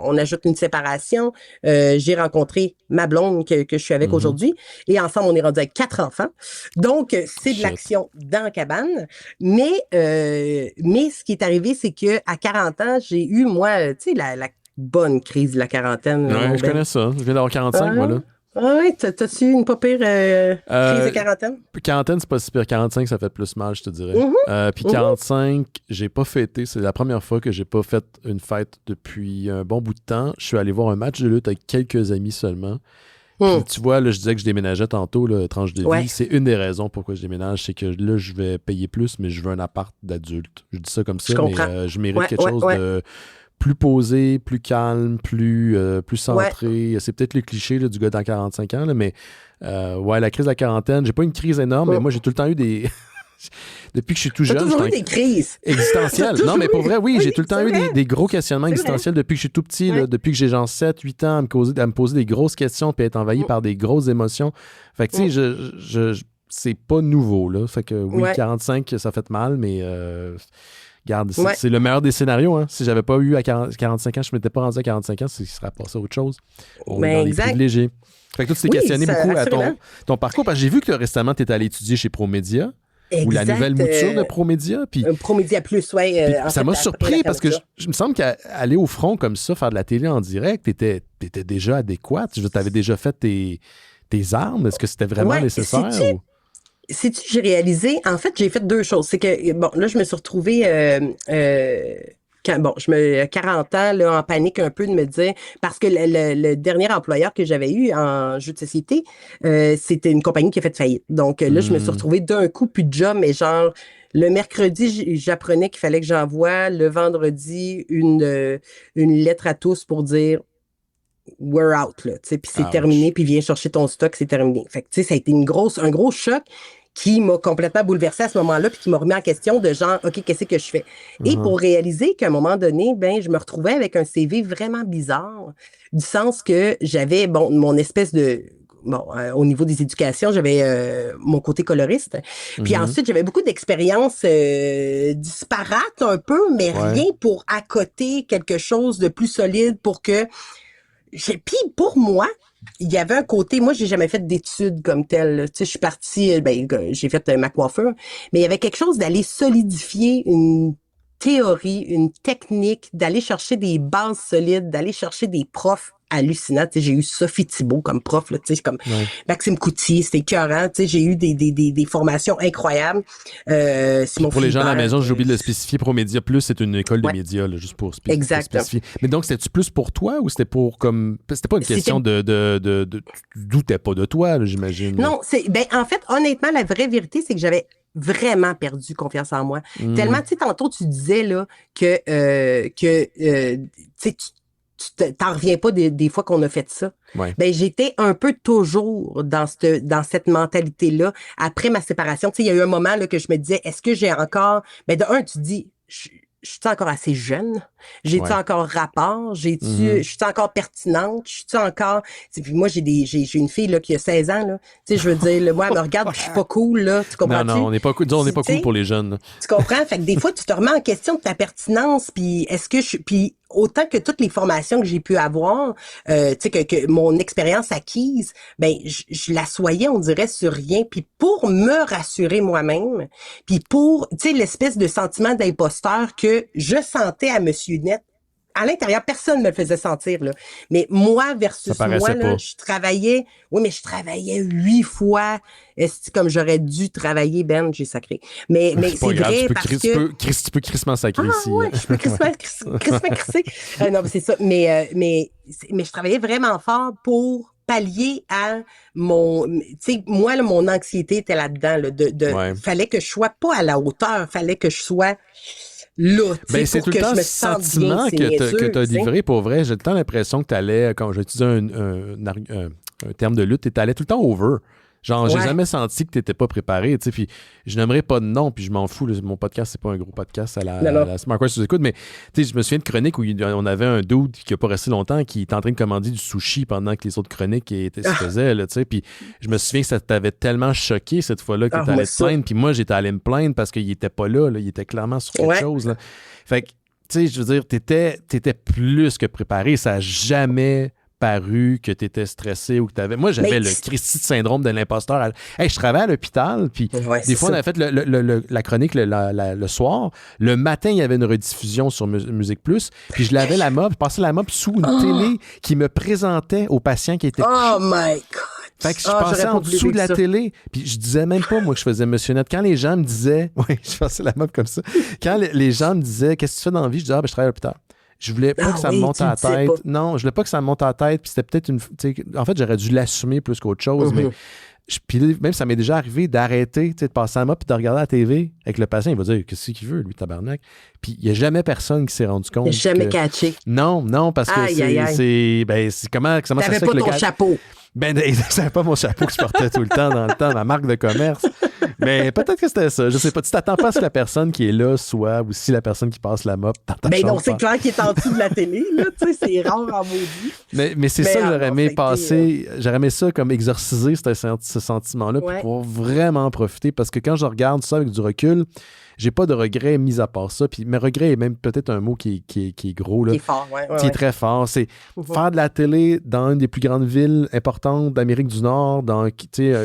on ajoute une séparation. J'ai rencontré ma blonde que je suis avec aujourd'hui, et ensemble on est rendu avec 4 enfants. Donc c'est de l'action dans la cabane. Mais ce qui est arrivé, c'est que à 40 ans, j'ai eu moi, tu sais, la bonne crise de la quarantaine. Ouais, je connais ça. Je viens d'avoir 45, moi, là. Ah oui, t'as-tu une pas pire crise de quarantaine? Quarantaine, c'est pas si pire. 45, ça fait plus mal, je te dirais. Puis 45, j'ai pas fêté. C'est la première fois que j'ai pas fait une fête depuis un bon bout de temps. Je suis allé voir un match de lutte avec quelques amis seulement. Puis tu vois, là, je disais que je déménageais tantôt, là, tranche de vie. C'est une des raisons pourquoi je déménage. C'est que là, je vais payer plus, mais je veux un appart d'adulte. Je dis ça comme ça, mais je mérite quelque chose de plus posé, plus calme, plus centré. C'est peut-être le cliché là, du gars dans 45 ans, là, mais la crise de la quarantaine, j'ai pas une crise énorme, mais moi, j'ai tout le temps eu des... Depuis que je suis tout jeune... T'as toujours eu des crises! Existentielles. Non, mais pour vrai, oui, j'ai tout le temps eu des gros questionnements existentiels depuis que je suis tout petit, là, depuis que j'ai genre 7-8 ans à me poser des grosses questions puis être envahi par des grosses émotions. Fait que, tu sais, c'est pas nouveau, là. Fait que, oui, 45, ça fait mal, mais... Regarde, c'est le meilleur des scénarios. Hein. Si j'avais pas eu à 45 ans, je ne m'étais pas rendu à 45 ans, il serait passé à autre chose. On est dans les privilégiés. Fait que toi, tu t'es questionné beaucoup à ton parcours. Parce que j'ai vu que récemment, tu étais allé étudier chez Promédia. Ou la nouvelle mouture de Promédia. Promédia Plus, oui. Ça m'a surpris parce que je me semble qu'aller au front comme ça, faire de la télé en direct, t'étais déjà adéquate. Tu avais déjà fait tes armes. Est-ce que c'était vraiment nécessaire? Sais-tu, j'ai réalisé, en fait, j'ai fait 2 choses. C'est que, bon, là, je me suis retrouvée, à 40 ans, là, en panique un peu de me dire, parce que le dernier employeur que j'avais eu en jeu de société, c'était une compagnie qui a fait faillite. Donc, là, je me suis retrouvée d'un coup, plus de job, mais genre, le mercredi, j'apprenais qu'il fallait que j'envoie le vendredi une lettre à tous pour dire we're out, là, tu sais, puis c'est terminé, puis viens chercher ton stock, c'est terminé. Fait que, tu sais, ça a été un gros choc qui m'a complètement bouleversée à ce moment-là, puis qui m'a remis en question de genre, OK, qu'est-ce que je fais? Et pour réaliser qu'à un moment donné, je me retrouvais avec un CV vraiment bizarre, du sens que j'avais, mon espèce de... au niveau des éducations, j'avais mon côté coloriste. Puis ensuite, j'avais beaucoup d'expériences disparates un peu, mais rien pour accoter quelque chose de plus solide pour que... Puis pour moi, il y avait un côté, moi, j'ai jamais fait d'études comme telles. Tu sais, je suis partie, j'ai fait ma coiffure, mais il y avait quelque chose d'aller solidifier une théorie, une technique, d'aller chercher des bases solides, d'aller chercher des profs hallucinants. Tu sais, j'ai eu Sophie Thibault comme prof, là, tu sais, comme Maxime Coutier, c'était écœurant. Tu sais, j'ai eu des formations incroyables. Pour les gens à la maison, j'ai oublié de le spécifier. Promédia Plus, c'est une école de médias, là, juste pour spécifier. Mais donc, c'était-tu plus pour toi ou c'était pour comme... C'était pas une question de tu doutais pas de toi, là, j'imagine. Non, en fait, honnêtement, la vraie vérité, c'est que j'avais vraiment perdu confiance en moi. Tellement, tu sais, tantôt, tu disais là que tu sais, tu t'en reviens pas des fois qu'on a fait ça. Ouais. Ben, j'étais un peu toujours dans cette mentalité-là. Après ma séparation, tu sais, il y a eu un moment là, que je me disais, est-ce que j'ai encore... Ben, de un, tu dis, je suis encore assez jeune? J'ai-tu encore rapport? Je suis encore pertinente? Je suis encore... Puis moi, j'ai une fille là, qui a 16 ans. Là. Tu sais, je veux dire, là, moi, elle me regarde, je suis pas cool. Là, tu comprends-tu? Non, on n'est pas cool. On n'est pas cool pour les jeunes. Là. Tu comprends? Fait que des fois, tu te remets en question de ta pertinence. Puis est-ce que puis autant que toutes les formations que j'ai pu avoir, tu sais, que mon expérience acquise, ben je la soyais, on dirait, sur rien. Puis pour me rassurer moi-même, puis pour, tu sais, l'espèce de sentiment d'imposteur que je sentais à Monsieur Net, à l'intérieur, personne ne me le faisait sentir, là. Mais moi versus moi, là, je travaillais 8 fois. Est-ce comme j'aurais dû travailler, Ben, j'ai sacré. Mais c'est vrai parce que... Tu peux crissement sacrer ici. Ouais, je peux crissement crisser. Non, mais c'est ça. Mais je travaillais vraiment fort pour pallier à mon... Tu sais, moi, là, mon anxiété était là-dedans, là, fallait que je sois pas à la hauteur, fallait que je sois... là, ben, c'est tout le temps ce sentiment que tu as livré pour vrai. J'ai tout le temps l'impression que tu allais, quand j'utilisais un terme de lutte, tu allais tout le temps over. Genre, j'ai jamais senti que tu n'étais pas préparé, tu sais, puis je n'aimerais pas de nom, puis je m'en fous, mon podcast, c'est pas un gros podcast à la Smart Quest sous-écoute, mais tu sais, je me souviens de chroniques où on avait un dude qui a pas resté longtemps, qui était en train de commander du sushi pendant que les autres chroniques se faisaient, là, tu sais, puis je me souviens que ça t'avait tellement choqué cette fois-là que tu allais te plaindre, puis moi, j'étais allé me plaindre parce qu'il était pas là, il était clairement sur quelque chose, là. Fait que, tu sais, je veux dire, t'étais plus que préparé, ça n'a jamais... paru que tu étais stressé ou que tu avais... Moi, j'avais le Christy de syndrome de l'imposteur. Hey, je travaillais à l'hôpital, puis des fois, on avait fait la chronique le soir. Le matin, il y avait une rediffusion sur Musique Plus, puis je lavais la mop, je passais la mop sous une télé qui me présentait aux patients qui étaient couchés. Oh my God! Fait que je passais en dessous de la télé, puis je disais même pas, moi, que je faisais Monsieur Net. Quand les gens me disaient... Oui, je passais la mop comme ça. Quand les gens me disaient « Qu'est-ce que tu fais dans la vie? » Je disais « Ah, ben, je travaille à l'hôpital. » Je voulais pas que ça me monte à la tête. Non, je voulais pas que ça me monte à la tête. Puis c'était peut-être une... En fait, j'aurais dû l'assumer plus qu'autre chose. Mais puis même, ça m'est déjà arrivé d'arrêter, de passer à moi puis de regarder la TV avec le patient. Il va dire, qu'est-ce qu'il veut, lui, tabarnak? Puis il n'y a jamais personne qui s'est rendu compte. Il n'a jamais catché. Non, parce que c'est comment ça se fait que le gars... T'avais pas ton chapeau. Ben, c'était pas mon chapeau que je portais tout le temps dans le temps, ma marque de commerce. Mais peut-être que c'était ça. Je sais pas. Tu t'attends pas à ce que la personne qui est là soit aussi la personne qui passe la mop dans ta chambre. Ben non, c'est clair qu'il est en dessous de la télé, là. Tu sais, c'est rare en maudit. Mais c'est ça que j'aurais aimé passer. J'aurais aimé ça comme exorciser ce sentiment-là pour pouvoir vraiment profiter. Parce que quand je regarde ça avec du recul, j'ai pas de regrets mis à part ça. Puis mes regrets est même peut-être un mot qui est gros. Là, qui est fort, qui est très fort. C'est faire de la télé dans une des plus grandes villes importantes d'Amérique du Nord,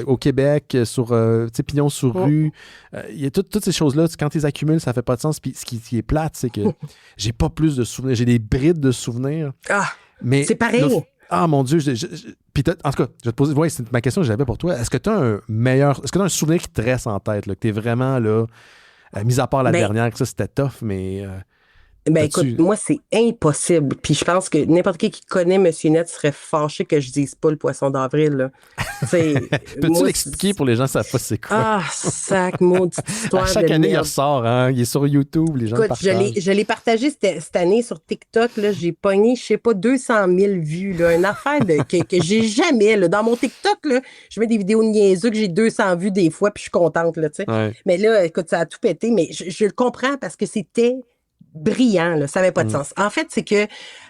au Québec, sur pignon sur rue. Il y a toutes ces choses-là. Quand tu les accumules, ça fait pas de sens. Puis ce qui est plate, c'est que j'ai pas plus de souvenirs. J'ai des brides de souvenirs. Mais c'est pareil. Mon Dieu. Puis en tout cas, je vais te poser... Ouais, c'est ma question que j'avais pour toi. Est-ce que tu as un souvenir qui te reste en tête, là, que tu es vraiment là... mis à part la dernière, que ça c'était tough, mais... écoute, moi, c'est impossible. Puis je pense que n'importe qui connaît Monsieur Net serait fâché que je dise pas le poisson d'avril. Peux-tu l'expliquer pour les gens qui savent pas c'est quoi? Sac, maudite histoire. À chaque année, il ressort, hein? Il est sur YouTube, les gens le partagent. Je l'ai partagé cette année sur TikTok. Là, j'ai pogné, je sais pas, 200 000 vues. Là, une affaire que j'ai jamais. Là, dans mon TikTok, là, je mets des vidéos niaiseux que j'ai 200 vues des fois, puis je suis contente. Là, mais là, écoute, ça a tout pété. Mais je le comprends parce que c'était... brillant, là, ça n'avait pas de sens. En fait, c'est que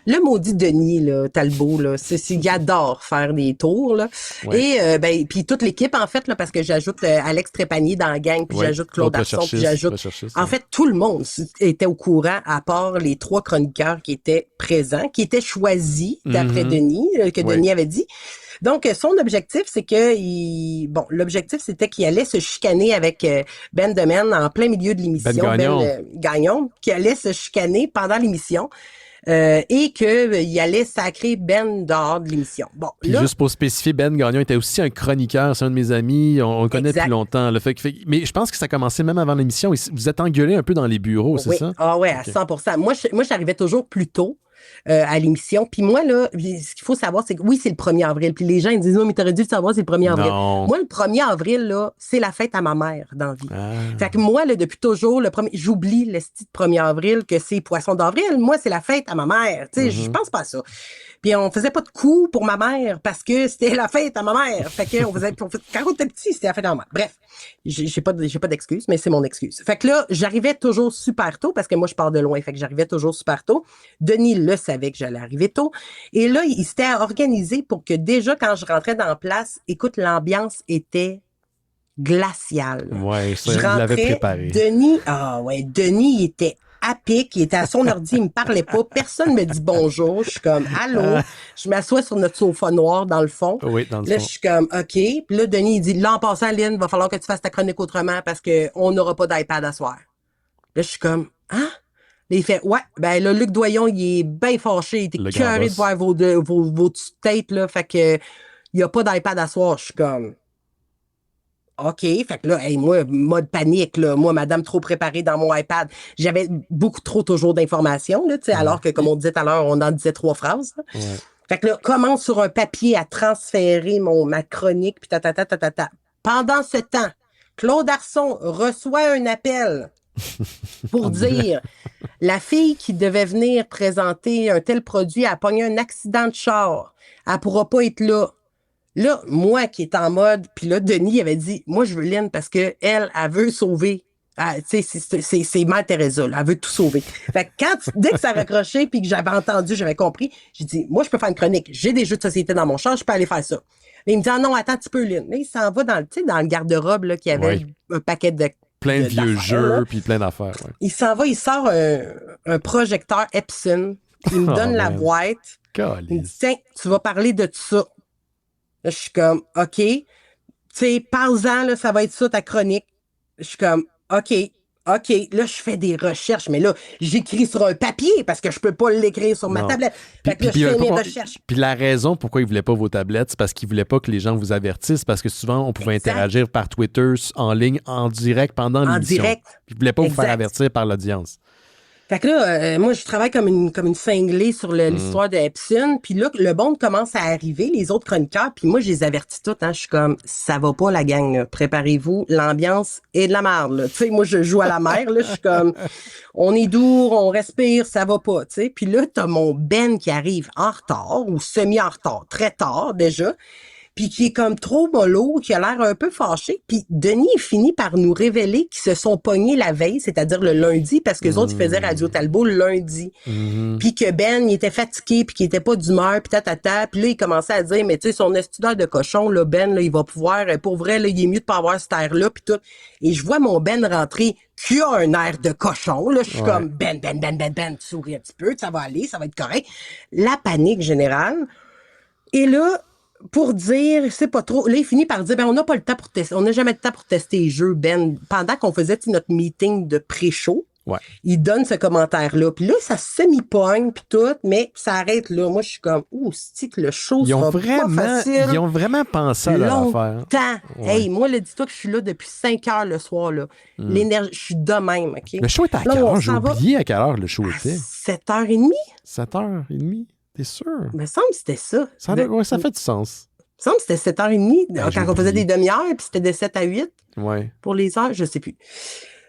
le maudit Denis là, Talbot, là, il adore faire des tours. Là. Et puis toute l'équipe, en fait, là, parce que j'ajoute Alex Trépanier dans la gang, puis j'ajoute Claude Arson, puis j'ajoute... En fait, tout le monde était au courant, à part les 3 chroniqueurs qui étaient présents, qui étaient choisis d'après Denis, que Denis avait dit. Donc, son objectif, c'est que l'objectif, c'était qu'il allait se chicaner avec Ben Demen en plein milieu de l'émission. Ben Gagnon, qui allait se chicaner pendant l'émission. Et qu'il allait sacrer Ben dehors de l'émission. Bon, puis juste pour spécifier, Ben Gagnon était aussi un chroniqueur, c'est un de mes amis, on le connaît depuis longtemps. Là, mais je pense que ça commençait même avant l'émission. Vous êtes engueulé un peu dans les bureaux, c'est ça? Ah ouais, à 100%. Moi, j'arrivais toujours plus tôt. à l'émission. Puis moi, là, ce qu'il faut savoir, c'est que oui, c'est le 1er avril. Puis les gens ils disent, non, mais t'aurais dû le savoir, c'est le 1er avril. Non. Moi, le 1er avril, là, c'est la fête à ma mère dans la vie. Fait que moi, là, depuis toujours, j'oublie le style 1er avril que c'est Poisson d'avril. Moi, c'est la fête à ma mère. Tu sais, je pense pas à ça. Puis on faisait pas de coups pour ma mère parce que c'était la fête à ma mère. Fait que quand on était petit, c'était la fête à ma mère. Bref, j'ai pas d'excuse, mais c'est mon excuse. Fait que là, j'arrivais toujours super tôt parce que moi, je pars de loin. Fait que j'arrivais toujours super tôt. Denis le savait que j'allais arriver tôt. Et là, il s'était organisé pour que déjà, quand je rentrais dans la place, écoute, l'ambiance était glaciale. Ouais, ça, je l'avais préparé. Denis, il était à pic, il était à son ordi, il me parlait pas, personne me dit bonjour, je suis comme allô, je m'assois sur notre sofa noir dans le fond. Oui, dans le fond. Là, je suis comme OK, puis là Denis il dit là en passant Lynn, va falloir que tu fasses ta chronique autrement parce que on n'aura pas d'iPad à soir. Là, je suis comme hein? Là, il fait ouais, ben là Luc Doyon, il est bien fâché, il était cœuré de voir vos têtes là, fait que il y a pas d'iPad à soir, je suis comme OK. Fait que là, moi, mode panique, là. Moi, madame trop préparée dans mon iPad. J'avais beaucoup trop toujours d'informations, là, tu sais, alors que, comme on disait tout à l'heure, on en disait 3 phrases. Ouais. Fait que là, commence sur un papier à transférer ma chronique, puis ta. Pendant ce temps, Claude Arson reçoit un appel pour dire la fille qui devait venir présenter un tel produit a pogné un accident de char. Elle pourra pas être là. Là, moi qui est en mode, puis là, Denis avait dit, moi, je veux Lynn parce que elle veut sauver. Tu sais, c'est Mère Teresa, là, elle veut tout sauver. Fait que dès que ça a raccroché puis que j'avais entendu, j'avais compris, j'ai dit, moi, je peux faire une chronique. J'ai des jeux de société dans mon char, je peux aller faire ça. Là, il me dit, ah non, attends un petit peu, Lynn. Là, il s'en va dans le garde-robe, là, qui avait un paquet de plein de vieux jeux puis plein d'affaires. Ouais. Il s'en va, il sort un projecteur Epson. Il me donne la boîte. Il me dit, tiens, tu vas parler de tout ça. Là, je suis comme, OK. Tu sais, parle-en, là, ça va être ça, ta chronique. Je suis comme, OK. Là, je fais des recherches, mais là, j'écris sur un papier parce que je peux pas l'écrire sur ma tablette. Fait que là, je fais mes recherches. Puis la raison pourquoi ils voulaient pas vos tablettes, c'est parce qu'ils voulaient pas que les gens vous avertissent, parce que souvent, on pouvait interagir par Twitter, en ligne, en direct, pendant l'émission. En direct. Ils voulaient pas vous faire avertir par l'audience. Fait que là, moi, je travaille comme une cinglée sur l'histoire de Epson. Puis là, le monde commence à arriver, les autres chroniqueurs. Puis moi, je les avertis toutes. Hein, je suis comme, ça va pas, la gang. Là. Préparez-vous, l'ambiance est de la merde. Tu sais, moi, je joue à la mer. Là, je suis comme, on est doux, on respire, ça va pas. Tu sais. Puis là, t'as mon Ben qui arrive en retard ou semi-en retard, très tard déjà. Puis qui est comme trop mollo, qui a l'air un peu fâché. Puis Denis finit par nous révéler qu'ils se sont pognés la veille, c'est-à-dire le lundi, parce que les autres, ils faisaient Radio Talbot le lundi. Puis que Ben, il était fatigué, puis qu'il était pas d'humeur, puis tatata. Puis là, il commençait à dire, mais tu sais, son estudeur de cochon, là, Ben, là, il va pouvoir, pour vrai, là, il est mieux de pas avoir cet air-là, puis tout. Et je vois mon Ben rentrer, qui a un air de cochon, là. Je suis comme, Ben, tu souris un petit peu, ça va aller, ça va être correct. La panique générale. Et là, pour dire, c'est pas trop. Là, il finit par dire, on n'a pas le temps pour tester. On n'a jamais le temps pour tester les jeux, Ben. Pendant qu'on faisait notre meeting de pré-show, il donne ce commentaire-là. Puis là, ça se semi-pogne, puis tout, mais ça arrête là. Moi, je suis comme, c'est que le show sera pas facile. Ils ont vraiment pensé à leur affaire. Hey, moi, dis-toi que je suis là depuis 5 heures le soir, là. L'énergie, je suis de même, OK? Le show était à quelle heure? J'ai oublié à quelle heure le show était. 7h30. 7h30? T'es sûr? Il me semble que c'était ça. Ça fait du sens. Il me semble que c'était 7h30 quand on faisait des demi-heures, puis c'était de 7 à 8 pour les heures, je sais plus.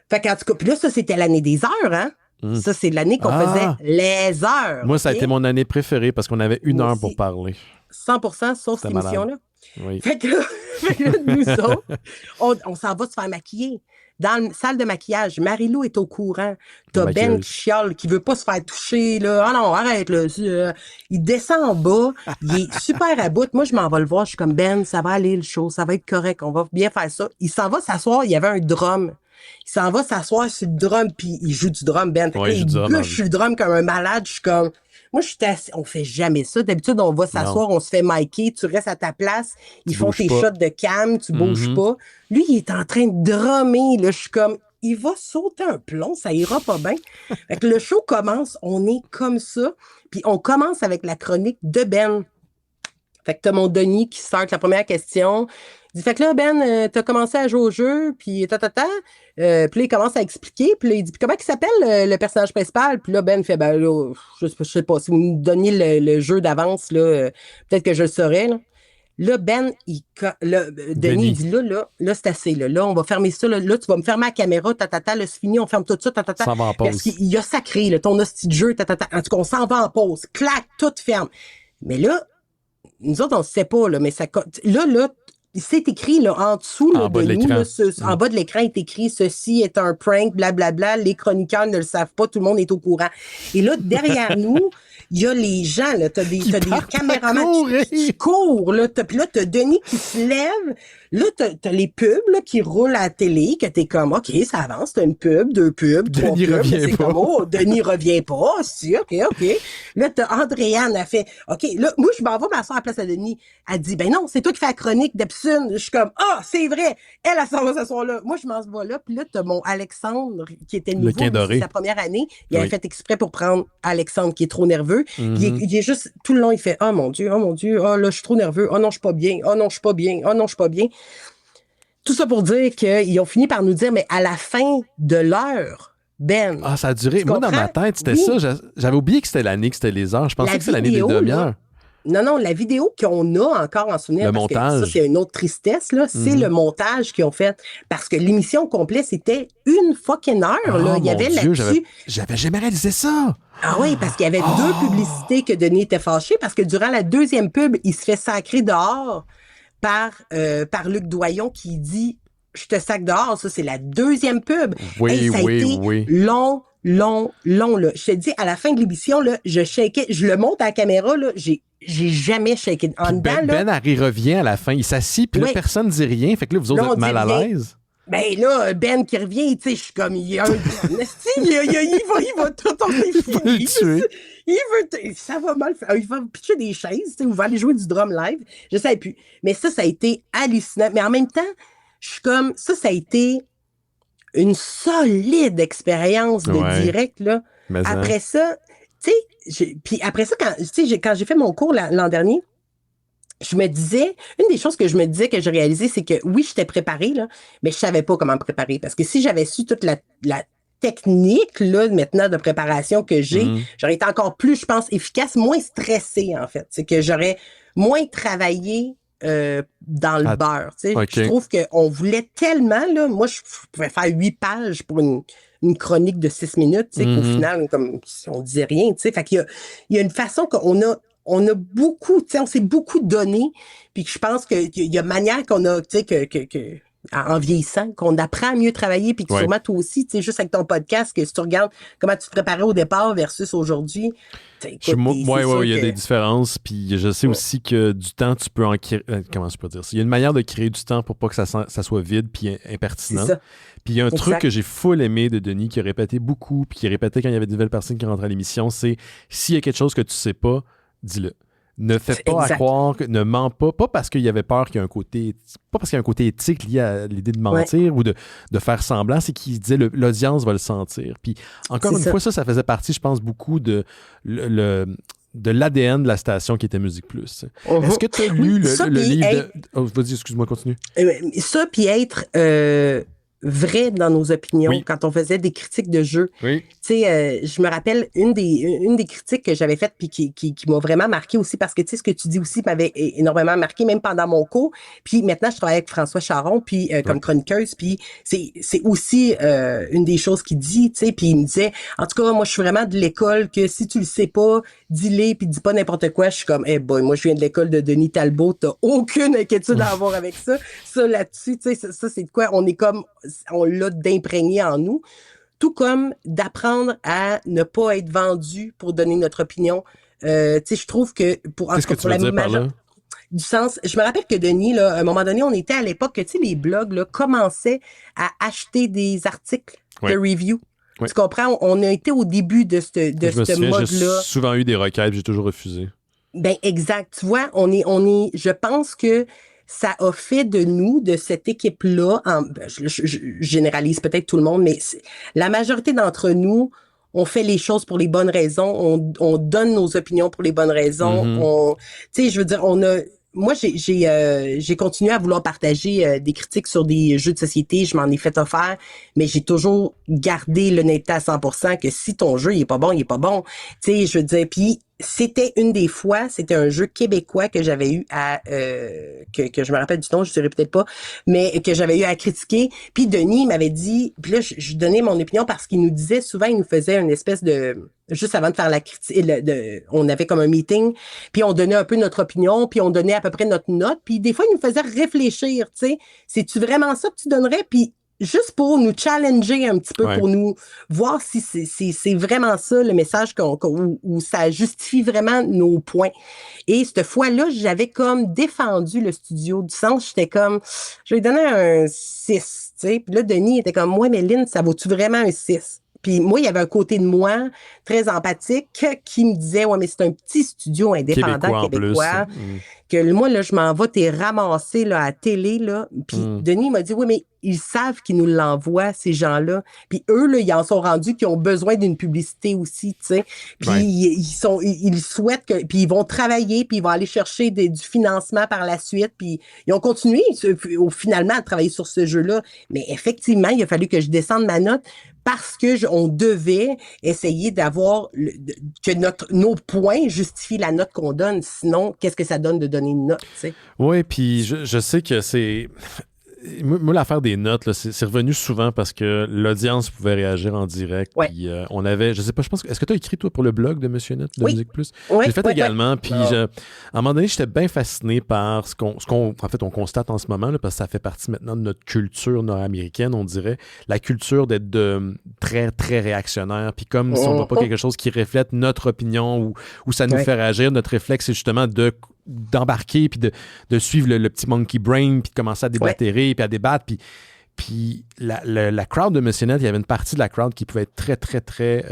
Fait qu'en tout cas, puis là, ça, c'était l'année des heures, hein? Ça, c'est l'année qu'on faisait les heures. Moi, ça a été mon année préférée parce qu'on avait 1 heure pour parler. 100%, sauf cette émission-là. Oui. Fait que là, nous autres, on s'en va se faire maquiller. Dans la salle de maquillage, Marie-Lou est au courant. T'as Ben qui chiale, qui veut pas se faire toucher, là. Ah non, arrête, là. Il descend en bas. Il est super à bout. Moi, je m'en vais le voir. Je suis comme, Ben, ça va aller, le show. Ça va être correct. On va bien faire ça. Il s'en va s'asseoir. Il y avait un drum. Il s'en va s'asseoir sur le drum, puis il joue du drum, Ben. Il bûche le drum comme un malade. Je suis comme... Moi, je suis assis. On fait jamais ça. D'habitude, on va s'asseoir, on se fait micer, tu restes à ta place, ils font tes shots de cam, tu bouges pas. Lui, il est en train de drummer, là. Je suis comme, il va sauter un plomb, ça ira pas bien. Fait que le show commence, on est comme ça, puis on commence avec la chronique de Ben. Fait que t'as mon Denis qui start la première question. Il dit, fait que là, Ben, t'as commencé à jouer au jeu, puis puis là, il commence à expliquer, puis là, il dit, puis comment il s'appelle le personnage principal? Puis là, Ben fait, ben là, je sais pas, si vous me donniez le jeu d'avance, là, peut-être que je le saurais, là. Là, Ben, Denis, il dit, là, c'est assez, là. Là, on va fermer ça, là, tu vas me fermer la caméra, là, c'est fini, on ferme tout ça, Ça va en pause. Parce qu'il a sacré, là, ton hostie de jeu, En tout cas, on s'en va en pause. Clac, tout ferme. Mais là, nous autres, on ne sait pas, là, mais ça, là, c'est écrit, là, en dessous, là, en bas de Denis, l'écran. En bas de l'écran est écrit, ceci est un prank, blablabla, les chroniqueurs ne le savent pas, tout le monde est au courant. Et là, derrière nous, il y a les gens, là, t'as des caméramans qui courent, là, puis là, t'as Denis qui se lève, là, t'as les pubs, là, qui roulent à la télé, que t'es comme, OK, ça avance, t'as une pub, 2 pubs, 3 Denis pubs, revient c'est pas. comme, oh, Denis revient pas, si, OK. Là, t'as Andréane, elle fait, OK, là, moi, je m'en vais m'asseoir à la place à Denis. Elle dit, ben non, c'est toi qui fais la chronique d'Epson. Je suis comme, c'est vrai, elle s'en va s'asseoir là. Moi, je m'en vais là, puis là, t'as mon Alexandre, qui était nouveau, c'est sa première année, il avait fait exprès pour prendre Alexandre, qui est trop nerveux. Il est juste, tout le long, il fait, oh mon Dieu, là, je suis trop nerveux, oh non, je suis pas bien, oh non, je suis pas bien, oh non, je suis pas bien. Tout ça pour dire qu'ils ont fini par nous dire, mais à la fin de l'heure, Ben. Ah, ça a duré. Moi, dans ma tête, c'était ça. J'avais oublié que c'était l'année, que c'était les heures. Je pensais que c'était l'année des demi-heures. Non, la vidéo qu'on a encore en souvenir, le parce montage. Que ça, c'est une autre tristesse, là, c'est le montage qu'ils ont fait. Parce que l'émission complète, c'était une fucking heure, là. Il y avait là-dessus. J'avais jamais réalisé ça. Ah oui, parce qu'il y avait 2 publicités que Denis était fâché, parce que durant la 2e pub, il se fait sacrer dehors par Luc Doyon qui dit « Je te sac dehors ». Ça, c'est la 2e pub. Oui, ça a été long, là. Je te dis, à la fin de l'émission, là, je shakeais, je le monte à la caméra, là, j'ai jamais shaké. En dedans, Ben revient à la fin, il s'assit, puis là, personne ne dit rien, fait que là, vous autres êtes mal à l'aise. Ben là, Ben qui revient, tu sais, je suis comme, il va tout ça va mal faire. Il va pitcher des chaises, tu sais, ou va aller jouer du drum live. Je sais plus. Mais ça a été hallucinant. Mais en même temps, je suis comme, ça a été une solide expérience de direct, là. Mais après ça, tu sais, puis après ça, quand j'ai fait mon cours l'an dernier, je me disais, une des choses que je me disais que j'ai réalisé, c'est que oui, j'étais préparée, là, mais je savais pas comment me préparer. Parce que si j'avais su toute la technique, là, maintenant, de préparation que j'ai, j'aurais été encore plus, je pense, efficace, moins stressée, en fait. C'est que j'aurais moins travaillé dans le beurre, tu sais. Je trouve qu'on voulait tellement, là, moi, je pouvais faire 8 pages pour une chronique de 6 minutes, tu sais, qu'au final, comme, on disait rien, tu sais. Fait qu'il y a une façon qu'on a beaucoup, tu sais, on s'est beaucoup donné, puis que je pense qu'il y a manière qu'on a, tu sais, en vieillissant, qu'on apprend à mieux travailler, puis que sûrement toi aussi, tu sais, juste avec ton podcast, que si tu regardes comment tu te préparais au départ versus aujourd'hui, il y a des différences, puis je sais aussi que du temps, tu peux en créer, comment je peux dire ça? Il y a une manière de créer du temps pour pas que ça soit vide puis impertinent. Puis il y a un truc que j'ai full aimé de Denis, qui a répété beaucoup, puis qui répétait quand il y avait de nouvelles personnes qui rentraient à l'émission, c'est s'il y a quelque chose que tu sais pas, dis-le. Ne fais pas à croire, ne mens pas parce qu'il y avait peur qu'il y ait un côté, pas parce qu'il y a un côté éthique lié à l'idée de mentir ou de faire semblant, c'est qu'il disait l'audience va le sentir. Puis encore une fois, ça faisait partie, je pense, beaucoup de l'ADN de la station qui était Musique Plus. Est-ce que tu as lu le livre de... Oh, vas-y, excuse-moi, continue. Ça, puis être vrai dans nos opinions quand on faisait des critiques de jeux. Oui. Tu sais, je me rappelle une des critiques que j'avais faites puis qui m'a vraiment marqué aussi parce que tu sais ce que tu dis aussi m'avait énormément marqué même pendant mon cours. Puis maintenant je travaille avec François Charon puis comme chroniqueuse puis c'est aussi une des choses qu'il dit, tu sais, puis il me disait en tout cas moi je suis vraiment de l'école que si tu le sais pas, dis-le puis dis pas n'importe quoi. Je suis comme boy, moi je viens de l'école de Denis Talbot, t'as aucune inquiétude à avoir avec ça. Ça là-dessus, tu sais ça c'est de quoi on l'a d'imprégné en nous. Tout comme d'apprendre à ne pas être vendu pour donner notre opinion. Tu sais, je trouve que qu'est-ce que tu veux dire par là? Du sens, je me rappelle que Denis, là, à un moment donné, on était à l'époque que, tu sais, les blogs, là, commençaient à acheter des articles de review. Oui. Tu comprends? On a été au début de ce mode-là. J'ai souvent eu des requêtes, j'ai toujours refusé. Ben, exact. Tu vois, on est, je pense que ça a fait de nous, de cette équipe-là, je généralise peut-être tout le monde, mais la majorité d'entre nous, on fait les choses pour les bonnes raisons, on donne nos opinions pour les bonnes raisons, tu sais, je veux dire, on a moi, j'ai continué à vouloir partager des critiques sur des jeux de société. Je m'en ai fait offert, mais j'ai toujours gardé l'honnêteté à 100% que si ton jeu, il est pas bon, il est pas bon. Tu sais, je veux dire, puis c'était une des fois, c'était un jeu québécois que j'avais eu à que je me rappelle du nom, je dirais peut-être pas, mais que j'avais eu à critiquer. Puis Denis m'avait dit, puis là je donnais mon opinion parce qu'il nous disait souvent, il nous faisait une espèce de juste avant de faire la critique, on avait comme un meeting, puis on donnait un peu notre opinion, puis on donnait à peu près notre note, puis des fois il nous faisait réfléchir, tu sais, c'est-tu vraiment ça que tu donnerais, puis juste pour nous challenger un petit peu, pour nous voir si c'est vraiment ça le message où ça justifie vraiment nos points. Et cette fois-là, j'avais comme défendu le studio du sens. J'étais comme, je lui donnais un 6, tu sais. Puis là, Denis était comme, ouais, mais Lynn, ça vaut-tu vraiment un 6? Puis moi, il y avait un côté de moi très empathique qui me disait, ouais, mais c'est un petit studio indépendant québécois. Que moi, là, je m'en vais, t'es ramassé là, à la télé, là. Puis Denis m'a dit, oui, mais ils savent qu'ils nous l'envoient, ces gens-là. Puis eux, là, ils en sont rendus qu'ils ont besoin d'une publicité aussi, tu sais. Puis ils souhaitent que, puis ils vont travailler, puis ils vont aller chercher du financement par la suite. Puis ils ont continué, finalement, à travailler sur ce jeu-là. Mais effectivement, il a fallu que je descende ma note parce que on devait essayer d'avoir que nos points justifient la note qu'on donne. Sinon, qu'est-ce que ça donne de donner une note, tu sais? Oui, puis je sais que c'est... Moi, l'affaire des notes, là, c'est revenu souvent parce que l'audience pouvait réagir en direct. Puis on avait, je sais pas, je pense, est-ce que tu as écrit, toi, pour le blog de Monsieur Net, de Musique Plus? J'ai fait également. Puis à un moment donné, j'étais bien fasciné par ce qu'on en fait, on constate en ce moment, là, parce que ça fait partie maintenant de notre culture nord-américaine, on dirait. La culture d'être très, très réactionnaire. Puis comme si on voit pas quelque chose qui reflète notre opinion ou ça nous fait réagir, notre réflexe, c'est justement d'embarquer puis de suivre le petit monkey brain puis de commencer à déblatérer puis à débattre puis la crowd de Monsieur Net, il y avait une partie de la crowd qui pouvait être très très très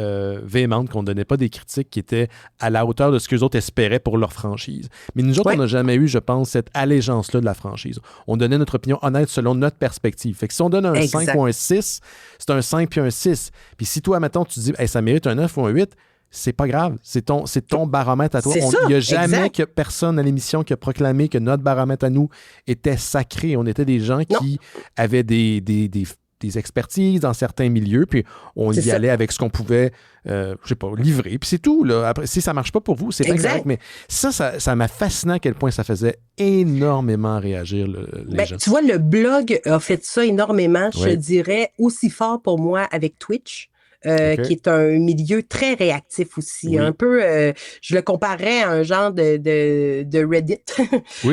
véhémente, qu'on donnait pas des critiques qui étaient à la hauteur de ce que les autres espéraient pour leur franchise. Mais nous autres, on n'a jamais eu, je pense, cette allégeance-là de la franchise. On donnait notre opinion honnête selon notre perspective. Fait que si on donne un 5 ou un 6, c'est un 5 puis un 6. Puis si toi, mettons, tu dis hey, ça mérite un 9 ou un 8, c'est pas grave. C'est ton baromètre à toi. Il n'y a jamais que personne à l'émission qui a proclamé que notre baromètre à nous était sacré. On était des gens qui avaient des expertises dans certains milieux, puis on y allait avec ce qu'on pouvait, je sais pas, livrer. Puis c'est tout. Là. Après, si ça marche pas pour vous, c'est pas correct. Mais ça m'a fasciné à quel point ça faisait énormément réagir les gens. Tu vois, le blog a fait ça énormément, je dirais, aussi fort pour moi avec Twitch. Qui est un milieu très réactif aussi. Un peu, je le comparais à un genre de Reddit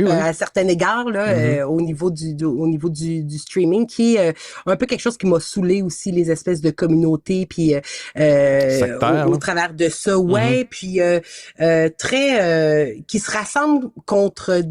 à certains égards là, au niveau du streaming, qui est un peu quelque chose qui m'a saoulé aussi, les espèces de communautés, puis au travers de ça, puis très qui se rassemblent contre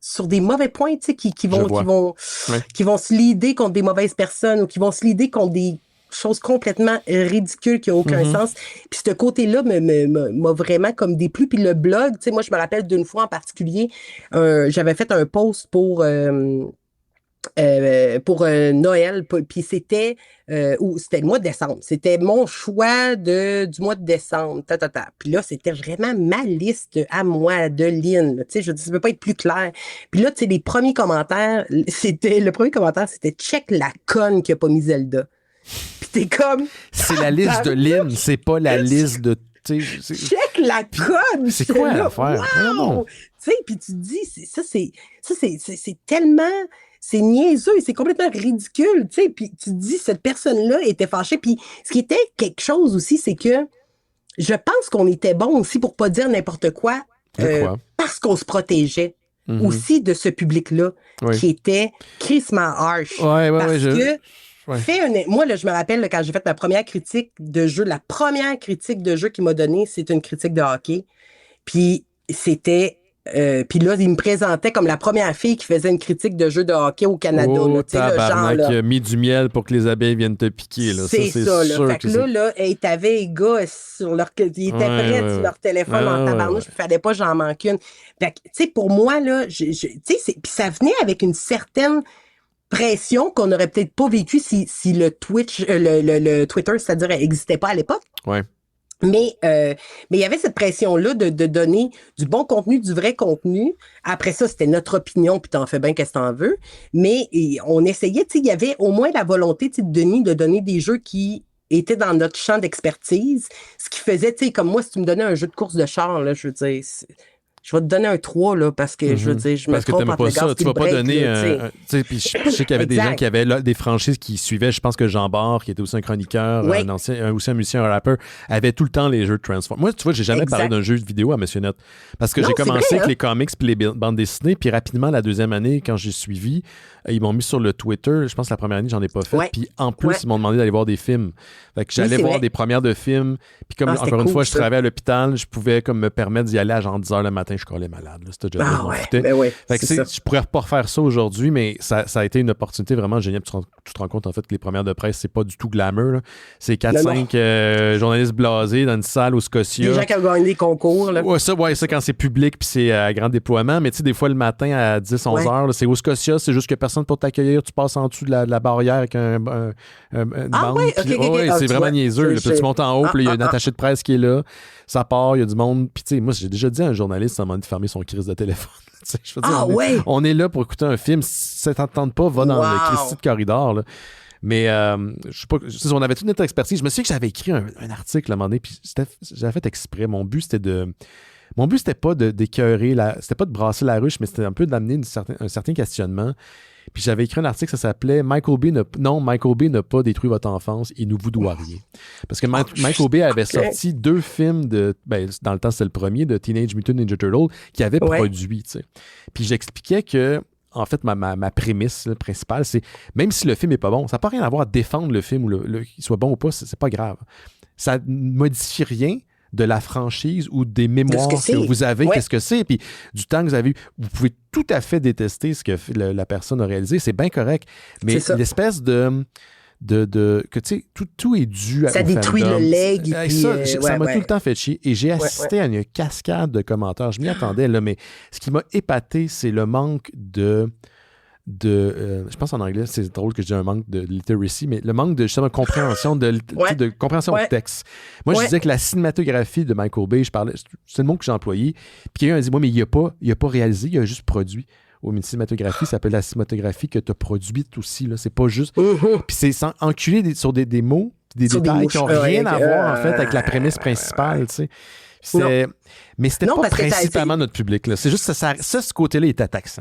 sur des mauvais points, tu sais, qui vont se leader contre des mauvaises personnes ou qui vont se leader contre des chose complètement ridicule qui a aucun sens. Puis ce côté-là m'a vraiment comme déplu. Puis le blog, tu sais, moi, je me rappelle d'une fois en particulier, j'avais fait un post pour Noël, puis c'était le mois de décembre. C'était mon choix du mois de décembre. Puis là, c'était vraiment ma liste à moi de Lynn. Tu sais, je dis, ça peut pas être plus clair. Puis là, tu sais, le premier commentaire, c'était check la conne qui a pas mis Zelda. Puis t'es comme... C'est la liste de Lynn, c'est pas la liste de... Check la conne! C'est quoi l'affaire? Wow! Tu sais, puis tu te dis, c'est tellement... C'est niaiseux et c'est complètement ridicule, tu sais. Puis tu te dis, cette personne-là était fâchée. Puis ce qui était quelque chose aussi, c'est que je pense qu'on était bon aussi pour pas dire n'importe quoi, parce qu'on se protégeait aussi de ce public-là qui était crissement harsh. Moi, là, je me rappelle là, quand j'ai fait ma première critique de jeu, la première critique de jeu qu'il m'a donnée, c'est une critique de hockey. Puis c'était... puis là, il me présentait comme la première fille qui faisait une critique de jeu de hockey au Canada. Oh, tabarnak, qui a mis du miel pour que les abeilles viennent te piquer. Là. C'est ça. Là. Fait que là, t'avais les gars sur leur... Ils étaient prêts sur leur téléphone en tabarnouche, il fallait pas j'en manque une. Fait que, tu sais, pour moi, là, tu sais, puis ça venait avec une certaine pression qu'on n'aurait peut-être pas vécu si le Twitch, le Twitter, c'est-à-dire, n'existait pas à l'époque. Ouais. Mais il y avait cette pression-là de donner du bon contenu, du vrai contenu. Après ça, c'était notre opinion, puis t'en fais bien qu'est-ce que t'en veux. Mais on essayait, tu sais, il y avait au moins la volonté, tu sais, de Denis de donner des jeux qui étaient dans notre champ d'expertise. Ce qui faisait, tu sais, comme moi, si tu me donnais un jeu de course de char, là, je veux dire, je vais te donner un 3, là, parce que, je veux dire, je me trompe entre le gaz tu vas pas break, donner là, tu sais, puis je sais qu'il y avait des gens qui avaient là, des franchises qui suivaient, je pense que Jean Barre, qui était aussi un chroniqueur, aussi un musicien, un rappeur, avait tout le temps les jeux de Transformers. Moi, tu vois, j'ai jamais parlé d'un jeu de vidéo à Monsieur Net, parce que j'ai commencé avec les comics puis les bandes dessinées, puis rapidement, la deuxième année, quand j'ai suivi, ils m'ont mis sur le Twitter, je pense que la première année, j'en ai pas fait, puis en plus, ils m'ont demandé d'aller voir des films. Fait que j'allais voir des premières de films, puis comme, encore une fois, je travaillais à l'hôpital, je pouvais comme me permettre d'y aller à genre 10 h le matin, je collais malade, là. Fait que je pourrais pas refaire ça aujourd'hui, mais ça a été une opportunité vraiment géniale. Tu te rends compte en fait que les premières de presse, c'est pas du tout glamour. Là. C'est 4-5 journalistes blasés dans une salle au Scotia. Des gens qui ont gagné des concours. Là. Ça quand c'est public puis c'est à grand déploiement. Mais tu sais, des fois le matin à 10-11 heures, là, c'est au Scotia, c'est juste que personne pour t'accueillir. Tu passes en dessous de la barrière avec une bande. C'est vraiment niaiseux. Puis tu montes en haut, puis il y a une attachée de presse qui est là. Ça part, il y a du monde. Puis tu sais, moi, j'ai déjà dit à un journaliste à un moment de fermer son crise de téléphone. Je veux dire, on est là pour écouter un film. Si ça t'entende pas, va dans le Christy de corridor. Là. Mais je sais pas, on avait toute notre expertise. Je me souviens que j'avais écrit un article à un moment donné, puis j'avais fait exprès. Mon but, c'était pas d'écœurer, c'était pas de brasser la ruche, mais c'était un peu d'amener un certain questionnement. Puis j'avais écrit un article, ça s'appelait Michael Bay n'a pas détruit votre enfance, il ne vous doit rien. Parce que Michael Bay avait sorti 2 films dans le temps c'était le premier, de Teenage Mutant Ninja Turtle, qu'il avait produit, tu sais. Puis j'expliquais que, en fait, ma prémisse là, principale, c'est même si le film est pas bon, ça n'a pas rien à voir à défendre le film, ou qu'il soit bon ou pas, c'est pas grave. Ça ne modifie rien de la franchise ou des mémoires que vous avez, qu'est-ce que c'est, puis du temps que vous avez eu. Vous pouvez tout à fait détester ce que la personne a réalisé, c'est bien correct, mais l'espèce que tu sais, tout est dû à ça détruit le leg. Ça m'a tout le temps fait chier, et j'ai assisté à une cascade de commentaires. Je m'y attendais, là, mais ce qui m'a épaté, c'est le manque je pense en anglais, c'est drôle que je dis un manque de literacy, mais le manque de justement compréhension de compréhension du texte. Moi, je disais que la cinématographie de Michael Bay, c'est le mot que j'ai employé, puis quelqu'un a dit, moi, mais il a pas réalisé, il a juste produit. Une cinématographie, ça s'appelle la cinématographie que tu as produite aussi, là. C'est pas juste... Puis c'est enculé sur des mots, des détails qui n'ont rien à voir, en fait, avec la prémisse principale, tu sais. Mais c'était pas principalement notre public, là. C'est juste que ce côté-là était taxant.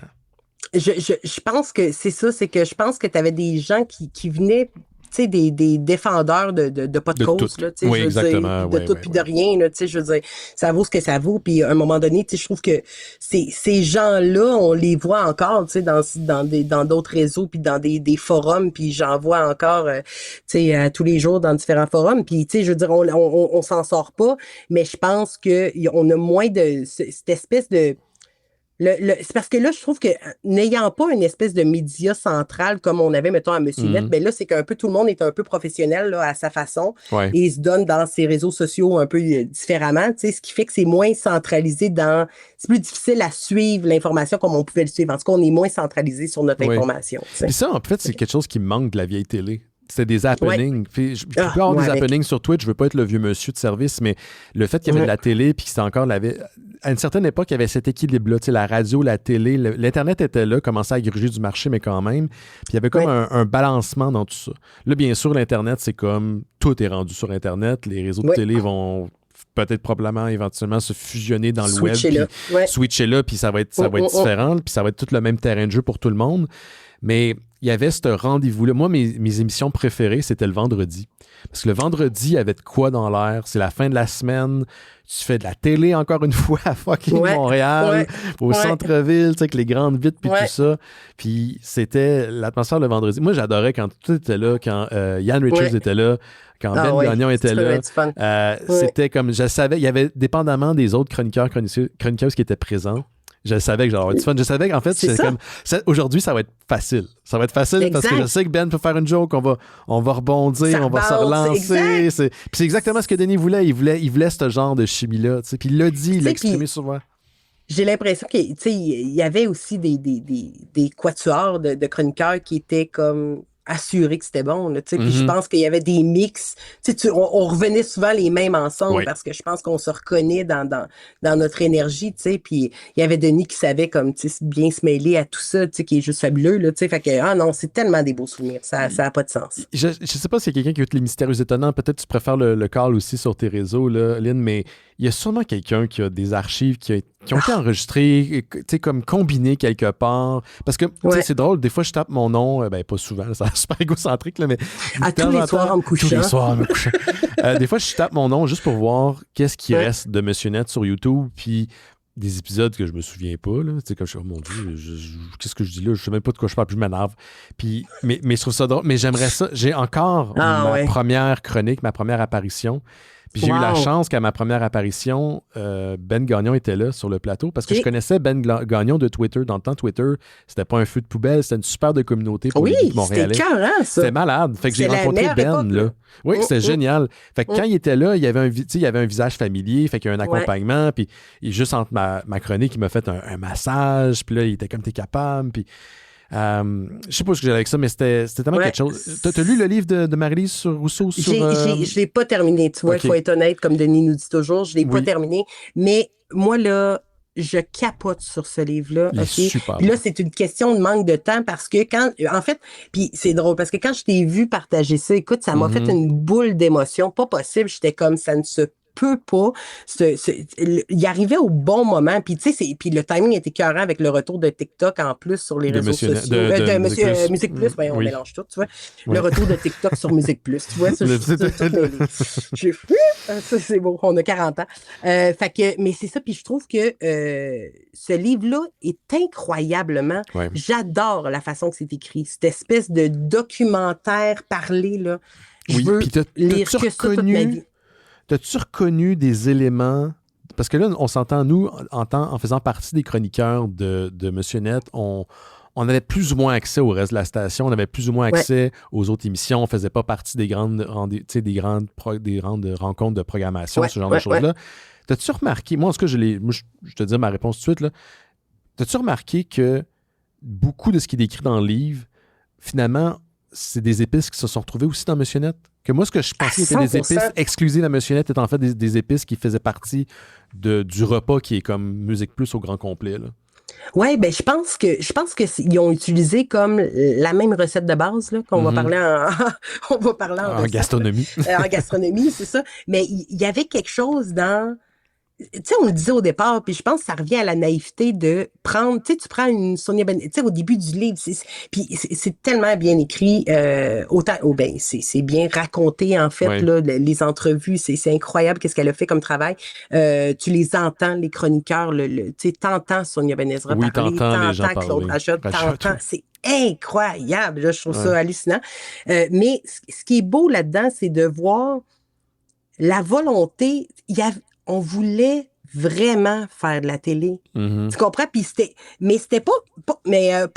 Je pense que c'est ça, c'est que je pense que tu avais des gens qui venaient, tu sais, des défendeurs de pas de cause, là, tu sais, exactement. De tout puis de rien, là, tu sais, je veux dire, ça vaut ce que ça vaut, puis à un moment donné, tu sais, je trouve que ces gens-là, on les voit encore, tu sais, dans d'autres réseaux, puis dans des forums, puis j'en vois encore, tu sais, tous les jours dans différents forums, puis tu sais, je veux dire, on s'en sort pas, mais je pense que on a moins de cette espèce de... c'est parce que là, je trouve que n'ayant pas une espèce de média central comme on avait, mettons, à Monsieur Net, ben là, c'est qu'un peu tout le monde est un peu professionnel là, à sa façon et il se donne dans ses réseaux sociaux un peu différemment, tu sais, ce qui fait que c'est moins centralisé c'est plus difficile à suivre l'information comme on pouvait le suivre. En tout cas, on est moins centralisé sur notre information. Puis ça, en fait, c'est quelque chose qui me manque de la vieille télé. C'était des happenings. Puis, je peux avoir des happenings sur Twitch. Je veux pas être le vieux monsieur de service, mais le fait qu'il y avait de la télé, puis que c'était encore... À une certaine époque, il y avait cet équilibre-là. Tu sais, la radio, la télé, l'Internet était là, commençait à gruger du marché, mais quand même. Puis il y avait comme un balancement dans tout ça. Là, bien sûr, l'Internet, c'est comme... Tout est rendu sur Internet. Les réseaux de télé vont... peut-être probablement éventuellement se fusionner dans le web, switcher là, puis ça va être différent, puis ça va être tout le même terrain de jeu pour tout le monde. Mais il y avait ce rendez-vous-là. Moi, mes émissions préférées, c'était le vendredi. Parce que le vendredi, il y avait de quoi dans l'air. C'est la fin de la semaine. Tu fais de la télé, encore une fois, à fucking Montréal, au centre-ville, tu sais, avec les grandes vitres, puis tout ça. Puis c'était l'atmosphère le vendredi. Moi, j'adorais quand tout était là, quand Yann Richards était là, quand Ben Gagnon était là. C'était comme, je savais, il y avait, dépendamment des autres chroniqueuses qui étaient présents, je savais que j'allais avoir du fun. Je savais qu'en fait, aujourd'hui, ça va être facile. Ça va être facile parce que je sais que Ben peut faire une joke, on va rebondir, on va se relancer. Puis c'est exactement ce que Denis voulait. Il voulait ce genre de chimie-là. Puis il l'a dit, il l'a exprimé souvent. J'ai l'impression qu'il y avait aussi des quatuors de chroniqueurs qui étaient comme assuré que c'était bon, là, tu sais. Puis je pense qu'il y avait des mix. Tu sais, on revenait souvent les mêmes ensemble parce que je pense qu'on se reconnaît dans notre énergie, tu sais. Puis il y avait Denis qui savait comme, tu sais, bien se mêler à tout ça, tu sais, qui est juste fabuleux, là, tu sais. Fait que, ah non, c'est tellement des beaux souvenirs. Ça a pas de sens. Je sais pas s'il y a quelqu'un qui écoute les mystérieux étonnants. Peut-être tu préfères le call aussi sur tes réseaux, là, Lynn, mais il y a sûrement quelqu'un qui a des archives qui ont été enregistrées, tu sais, comme combinées quelque part. Parce que, tu sais, c'est drôle, des fois, je tape mon nom, pas souvent, c'est super égocentrique, là, mais... À tous les soirs en me couchant. Tous les soirs en me couchant. Des fois, je tape mon nom juste pour voir qu'est-ce qui reste de Monsieur Net sur YouTube, puis des épisodes que je me souviens pas, là. Tu sais, comme je suis, oh mon Dieu, qu'est-ce que je dis là? Je sais même pas de quoi je parle, puis je m'énerve. Puis, mais je trouve ça drôle. Mais j'aimerais ça. J'ai encore ma première chronique, ma première apparition. Puis j'ai eu la chance qu'à ma première apparition, Ben Gagnon était là sur le plateau parce que je connaissais Ben Gagnon de Twitter. Dans le temps, Twitter, c'était pas un feu de poubelle, c'était une super de communauté pour les geeks montréalais. C'était cœur, hein, ça. C'était malade. Fait que j'ai rencontré Ben, là. Oui, c'était génial. Fait que quand il était là, il y avait un visage familier, fait qu'il y a un accompagnement, puis juste entre ma chronique, il m'a fait un massage, puis là, il était comme t'es capable, puis... je sais pas ce que j'ai avec ça, mais c'était tellement quelque chose. T'as lu le livre de Marie-Lise Rousseau sur... Je l'ai pas terminé, tu vois, il faut être honnête, comme Denis nous dit toujours, je l'ai pas terminé, mais moi, là, je capote sur ce livre-là. Super. Puis là, c'est une question de manque de temps parce que en fait, puis c'est drôle parce que quand je t'ai vu partager ça, écoute, ça m'a fait une boule d'émotion, pas possible, j'étais comme ça ne se peut pas. Il arrivait au bon moment. Puis, tu sais, puis le timing était écœurant avec le retour de TikTok en plus sur les réseaux sociaux. De Musique Plus. Ben, on mélange tout, tu vois. Le retour de TikTok sur Musique Plus, tu vois. Ça, c'est beau. On a 40 ans. Fait que, mais c'est ça. Puis je trouve que ce livre-là est incroyablement... J'adore la façon que c'est écrit. Cette espèce de documentaire parlé, là. Je veux lire que ça toute ma vie. T'as-tu reconnu des éléments... Parce que là, on s'entend, nous, en faisant partie des chroniqueurs de Monsieur Net, on avait plus ou moins accès au reste de la station, on avait plus ou moins accès aux autres émissions, on faisait pas partie des grandes rencontres de programmation, ce genre de choses-là. T'as-tu remarqué... Moi, en tout cas, je te dis ma réponse tout de suite, là. T'as-tu remarqué que beaucoup de ce qui est décrit dans le livre, finalement, c'est des épices qui se sont retrouvées aussi dans Monsieur Net? Que moi, ce que je pensais étaient des épices exclusives à Monsieur Net étaient en fait des épices qui faisaient partie du repas qui est comme Musique Plus au grand complet, là. Oui, ben je pense que ils ont utilisé comme la même recette de base là qu'on va parler en gastronomie. En gastronomie, c'est ça. Mais il y avait quelque chose dans... Tu sais, on le disait au départ, puis je pense que ça revient à la naïveté de prendre, tu sais, tu prends une Sonia Benezet, tu sais, au début du livre, puis c'est tellement bien écrit, c'est bien raconté, en fait, là, les entrevues, c'est incroyable qu'est-ce qu'elle a fait comme travail. Tu les entends, les chroniqueurs, tu sais, t'entends Sonia Benezra parler, t'entends Claude Rajotte, t'entends, c'est incroyable, là, je trouve ça hallucinant. Mais ce qui est beau là-dedans, c'est de voir la volonté, on voulait vraiment faire de la télé. Tu comprends? Puis c'était pas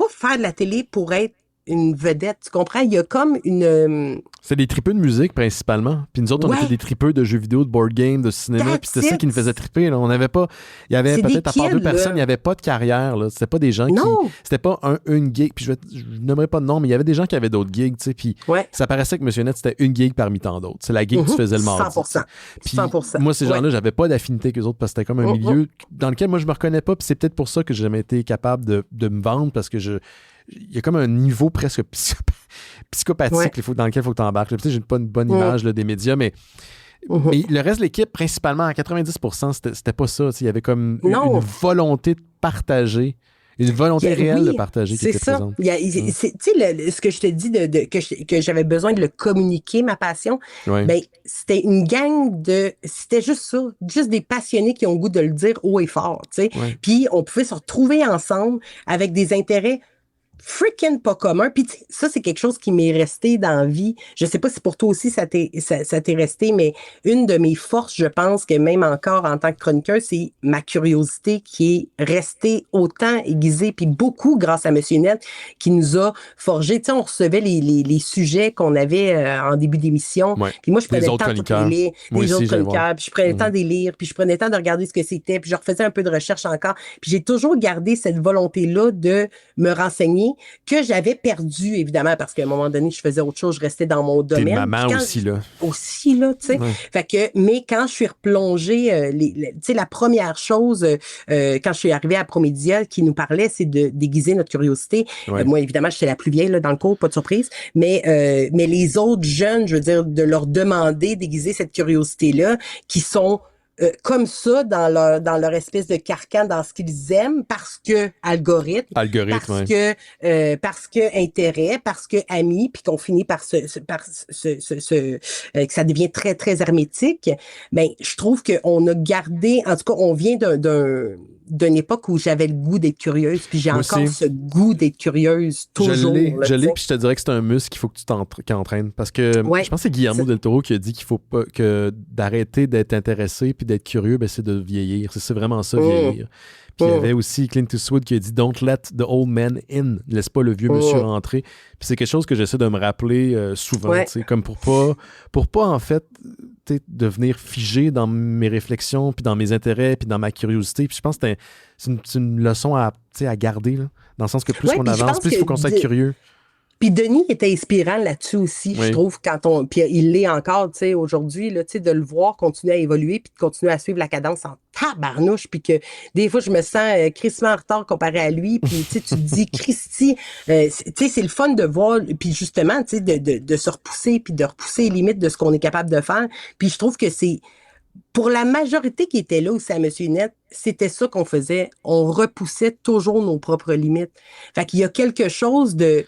faire de la télé pour être une vedette. Tu comprends? Il y a comme une... C'est des tripeux de musique, principalement. Puis nous autres, on était des tripeux de jeux vidéo, de board game, de cinéma. Puis c'était ça qui nous faisait triper, là. On n'avait pas... Il y avait peut-être, à part deux personnes, il n'y avait pas de carrière, là. C'était pas des gens qui... C'était pas une gig. Puis je nommerai pas de nom, mais il y avait des gens qui avaient d'autres gigs, tu sais. Puis ça paraissait que Monsieur Net, c'était une gig parmi tant d'autres. C'est la gig que tu faisais le mardi. 100%. Puis 100%. Moi, ces gens-là, j'avais pas d'affinité avec eux autres parce que c'était comme un milieu dans lequel moi, je me reconnais pas. Puis c'est peut-être pour ça que j'ai jamais été capable de me vendre parce que il y a comme un niveau presque psychopathique dans lequel il faut que tu embarques. Tu sais, j'ai pas une bonne image là, des médias, mais le reste de l'équipe, principalement, à 90%, c'était pas ça. Il y avait comme une volonté de partager, une volonté réelle de partager qui était présente. Tu sais, ce que je te dis que j'avais besoin de le communiquer, ma passion, ben, c'était une gang c'était juste ça, juste des passionnés qui ont le goût de le dire haut et fort. Tu sais. Puis on pouvait se retrouver ensemble avec des intérêts freaking pas commun. Puis ça, c'est quelque chose qui m'est resté dans la vie. Je sais pas si pour toi aussi ça t'est resté, mais une de mes forces, je pense que même encore en tant que chroniqueur, c'est ma curiosité qui est restée autant aiguisée, puis beaucoup grâce à Monsieur Net qui nous a forgé. Tu sais, on recevait les sujets qu'on avait en début d'émission. Puis moi, je prenais le temps de les lire. Les autres chroniqueurs. Puis je prenais le temps de les lire. Puis je prenais le temps de regarder ce que c'était. Puis je refaisais un peu de recherche encore. Puis j'ai toujours gardé cette volonté-là de me renseigner donné que j'avais perdu, évidemment, parce qu'à un moment donné, je faisais autre chose, je restais dans mon domaine. T'es maman aussi, là. Aussi, là, tu sais. Ouais. Fait que, mais quand je suis replongée, tu sais, la première chose, quand je suis arrivée à Promédia, qui nous parlait, c'est de déguiser notre curiosité. Ouais. Moi, évidemment, j'étais la plus vieille, là, dans le cours, pas de surprise. Mais les autres jeunes, je veux dire, de leur demander d'aiguiser cette curiosité-là, qui sont comme ça dans leur espèce de carcan, dans ce qu'ils aiment, parce que algorithme, parce que intérêt, parce que amis, puis qu'on finit par que ça devient très très hermétique. Ben, je trouve qu'on a gardé, en tout cas, on vient d'une époque où j'avais le goût d'être curieuse, puis j'ai encore ce goût d'être curieuse toujours. Je l'ai, puis je te dirais que c'est un muscle qu'il faut que tu t'entraînes. Parce que je pense que c'est Guillermo del Toro qui a dit qu'il faut pas d'arrêter d'être intéressé puis d'être curieux, ben c'est de vieillir. C'est vraiment ça, vieillir. Puis il y avait aussi Clint Eastwood qui a dit « Don't let the old man in ». Laisse pas le vieux monsieur rentrer. Puis c'est quelque chose que j'essaie de me rappeler souvent, comme pour pas en fait devenir figé dans mes réflexions, puis dans mes intérêts, puis dans ma curiosité. Puis je pense que c'est une leçon à garder, là, dans le sens que plus on avance, plus il faut qu'on soit curieux. Puis Denis était inspirant là-dessus aussi, je trouve, puis il l'est encore, tu sais, aujourd'hui, là, tu sais, de le voir continuer à évoluer, puis de continuer à suivre la cadence en tabarnouche, puis que des fois, je me sens crissement en retard comparé à lui, puis tu sais, tu te dis, Christy, tu sais, c'est le fun de voir, puis justement, tu sais, de se repousser, puis de repousser les limites de ce qu'on est capable de faire, puis je trouve que c'est, pour la majorité qui était là aussi à Monsieur Net, c'était ça qu'on faisait, on repoussait toujours nos propres limites. Fait qu'il y a quelque chose de...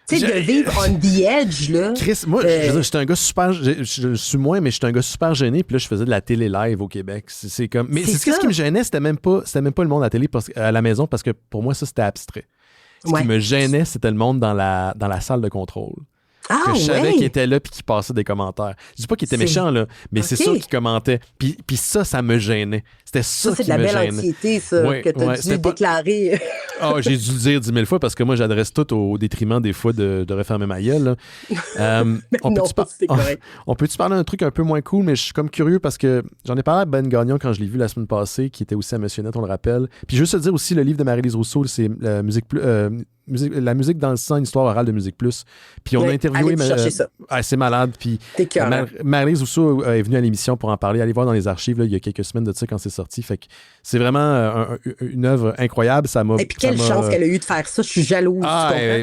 Tu sais, de vivre on the edge, là. Chris, moi, j'étais un gars super... Je suis moins, mais j'étais un gars super gêné. Puis là, je faisais de la télé live au Québec. C'est comme... Mais c'est ce qui me gênait, c'était même pas le monde à la télé, à la maison, parce que pour moi, ça, c'était abstrait. Ce qui me gênait, c'était le monde dans la salle de contrôle. Que je savais qu'il était là puis qu'il passait des commentaires. Je dis pas qu'il était méchant, là, mais c'est ça qu'il commentait. Puis ça me gênait. C'était ça qui me gênait. C'est de la belle anxiété, ça, que tu as dû déclarer. J'ai dû le dire 10 000 fois parce que moi, j'adresse tout au détriment des fois de refermer ma gueule. On peut-tu parler d'un truc un peu moins cool, mais je suis comme curieux parce que j'en ai parlé à Ben Gagnon quand je l'ai vu la semaine passée, qui était aussi à Monsieur Net, on le rappelle. Puis juste te dire aussi, le livre de Marie-Lise Rousseau, c'est la musique dans le sang, une histoire orale de Musique Plus. Puis on a interviewé... c'est malade. Puis Marie-Lise Rousseau est venue à l'émission pour en parler. Allez voir dans les archives, là, il y a quelques semaines de ça quand c'est sorti. Fait que c'est vraiment une œuvre incroyable. Et puis quelle chance qu'elle a eu de faire ça. Je suis jalouse.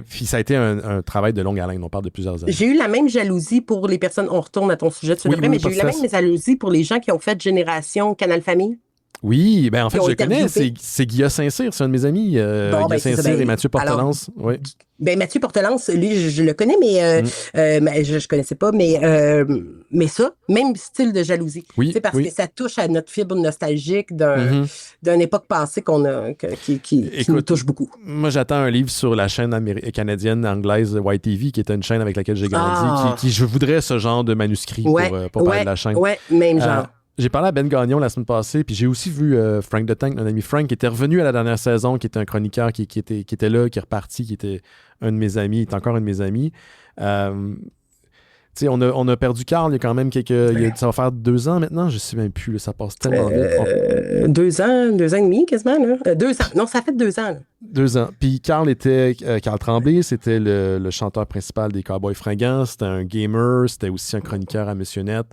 Puis ça a été un travail de longue haleine. On parle de plusieurs années. J'ai eu la même jalousie pour les personnes... On retourne à ton sujet, mais j'ai eu la même jalousie pour les gens qui ont fait Génération Canal Famille. Oui, ben en fait, je le connais, c'est Guilla Saint-Cyr, c'est un de mes amis, Guilla Saint-Cyr et Mathieu Portelance. Oui. Ben Mathieu Portelance, lui, je le connais, mais je connaissais pas, mais ça, même style de jalousie. Oui, parce que ça touche à notre fibre nostalgique d'une époque passée qui nous touche beaucoup. Moi, j'attends un livre sur la chaîne canadienne, anglaise YTV, qui est une chaîne avec laquelle j'ai grandi, je voudrais ce genre de manuscrit pour parler de la chaîne. Ouais, même genre. J'ai parlé à Ben Gagnon la semaine passée, puis j'ai aussi vu Frank The Tank, un ami Frank, qui était revenu à la dernière saison, qui était un chroniqueur, qui était là, qui est reparti, qui était un de mes amis, est encore un de mes amis. On a perdu Carl, il y a quand même ça va faire 2 ans maintenant, je ne sais même plus, là, ça passe tellement vite. 2 ans et demi quasiment, là. 2 ans. Non, ça fait 2 ans. Là. 2 ans. Puis Carl Tremblay, c'était le chanteur principal des Cowboys Fringants, c'était un gamer, c'était aussi un chroniqueur à Monsieur Net.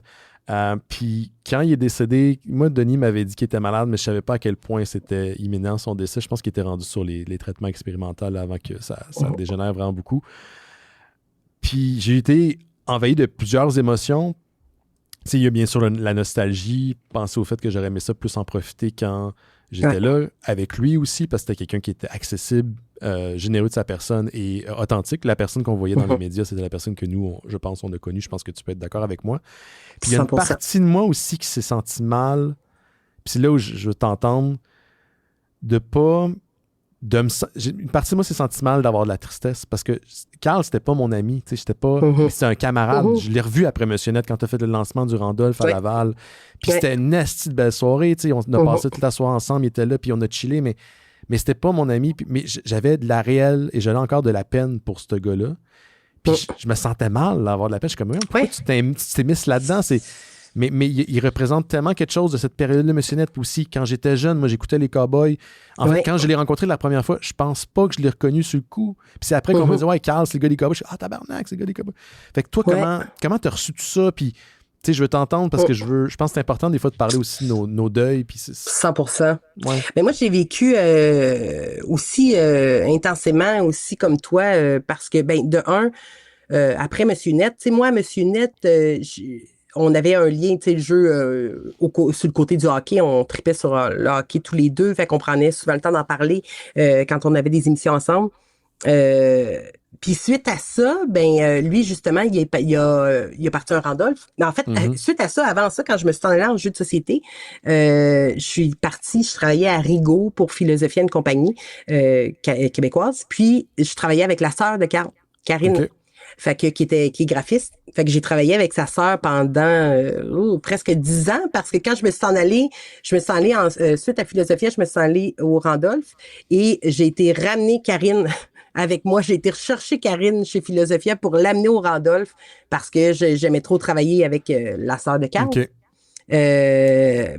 Puis quand il est décédé, moi Denis m'avait dit qu'il était malade, mais je savais pas à quel point c'était imminent son décès. Je pense qu'il était rendu sur les traitements expérimentaux avant que ça dégénère vraiment beaucoup. Puis j'ai été envahi de plusieurs émotions. Il y a bien sûr la nostalgie, penser au fait que j'aurais aimé ça plus en profiter quand j'étais là, avec lui aussi, parce que c'était quelqu'un qui était accessible, généreux de sa personne et authentique. La personne qu'on voyait dans les médias, c'était la personne que nous, je pense, on a connue. Je pense que tu peux être d'accord avec moi. Puis il y a une partie de moi aussi qui s'est senti mal. Puis c'est là où je veux t'entendre de pas... Une partie de moi s'est senti mal d'avoir de la tristesse parce que Carl, c'était pas mon ami. J'étais pas... C'était un camarade. Je l'ai revu après Monsieur Net quand tu as fait le lancement du Randolph à Laval. Puis c'était une nasty de belle soirée. On a passé toute la soirée ensemble. Il était là, puis on a chillé, mais c'était pas mon ami. Mais j'avais de la réelle, et j'avais encore de la peine pour ce gars-là. Puis je me sentais mal d'avoir de la peine. Je suis comme, pourquoi tu t'es mis là-dedans? Mais il représente tellement quelque chose de cette période-là, Monsieur Net aussi. Quand j'étais jeune, moi, j'écoutais les Cowboys. En fait, quand je l'ai rencontré la première fois, je pense pas que je l'ai reconnu sur le coup. Puis c'est après qu'on me dit, ouais, Carl, c'est le gars des Cowboys. Je suis, tabarnak, c'est le gars des Cowboys. Fait que toi, comment t'as reçu tout ça? Puis, tu sais, je veux t'entendre parce que je pense que c'est important des fois de parler aussi de nos deuils. Puis 100%. Ouais. Mais moi, j'ai vécu aussi intensément, aussi comme toi, parce que, de un, après Monsieur Net, tu sais, moi, Monsieur Net, on avait un lien, tu sais, le jeu sur le côté du hockey, on tripait sur le hockey tous les deux, fait qu'on prenait souvent le temps d'en parler quand on avait des émissions ensemble. Puis suite à ça, lui justement, il a parti un Randolph. Mais en fait, suite à ça, avant ça, quand je me suis en allée en jeu de société, je travaillais à Rigaud pour Philosophie et compagnie québécoise. Puis je travaillais avec la sœur de Karine. Okay. Fait que qui est graphiste. Fait que j'ai travaillé avec sa sœur pendant presque 10 ans parce que quand je me suis en allée suite à Philosophie, je me suis en allée au Randolph et j'ai été ramener Karine avec moi. J'ai été rechercher Karine chez Philosophia pour l'amener au Randolph parce que j'aimais trop travailler avec la sœur de Carl. Okay. Fait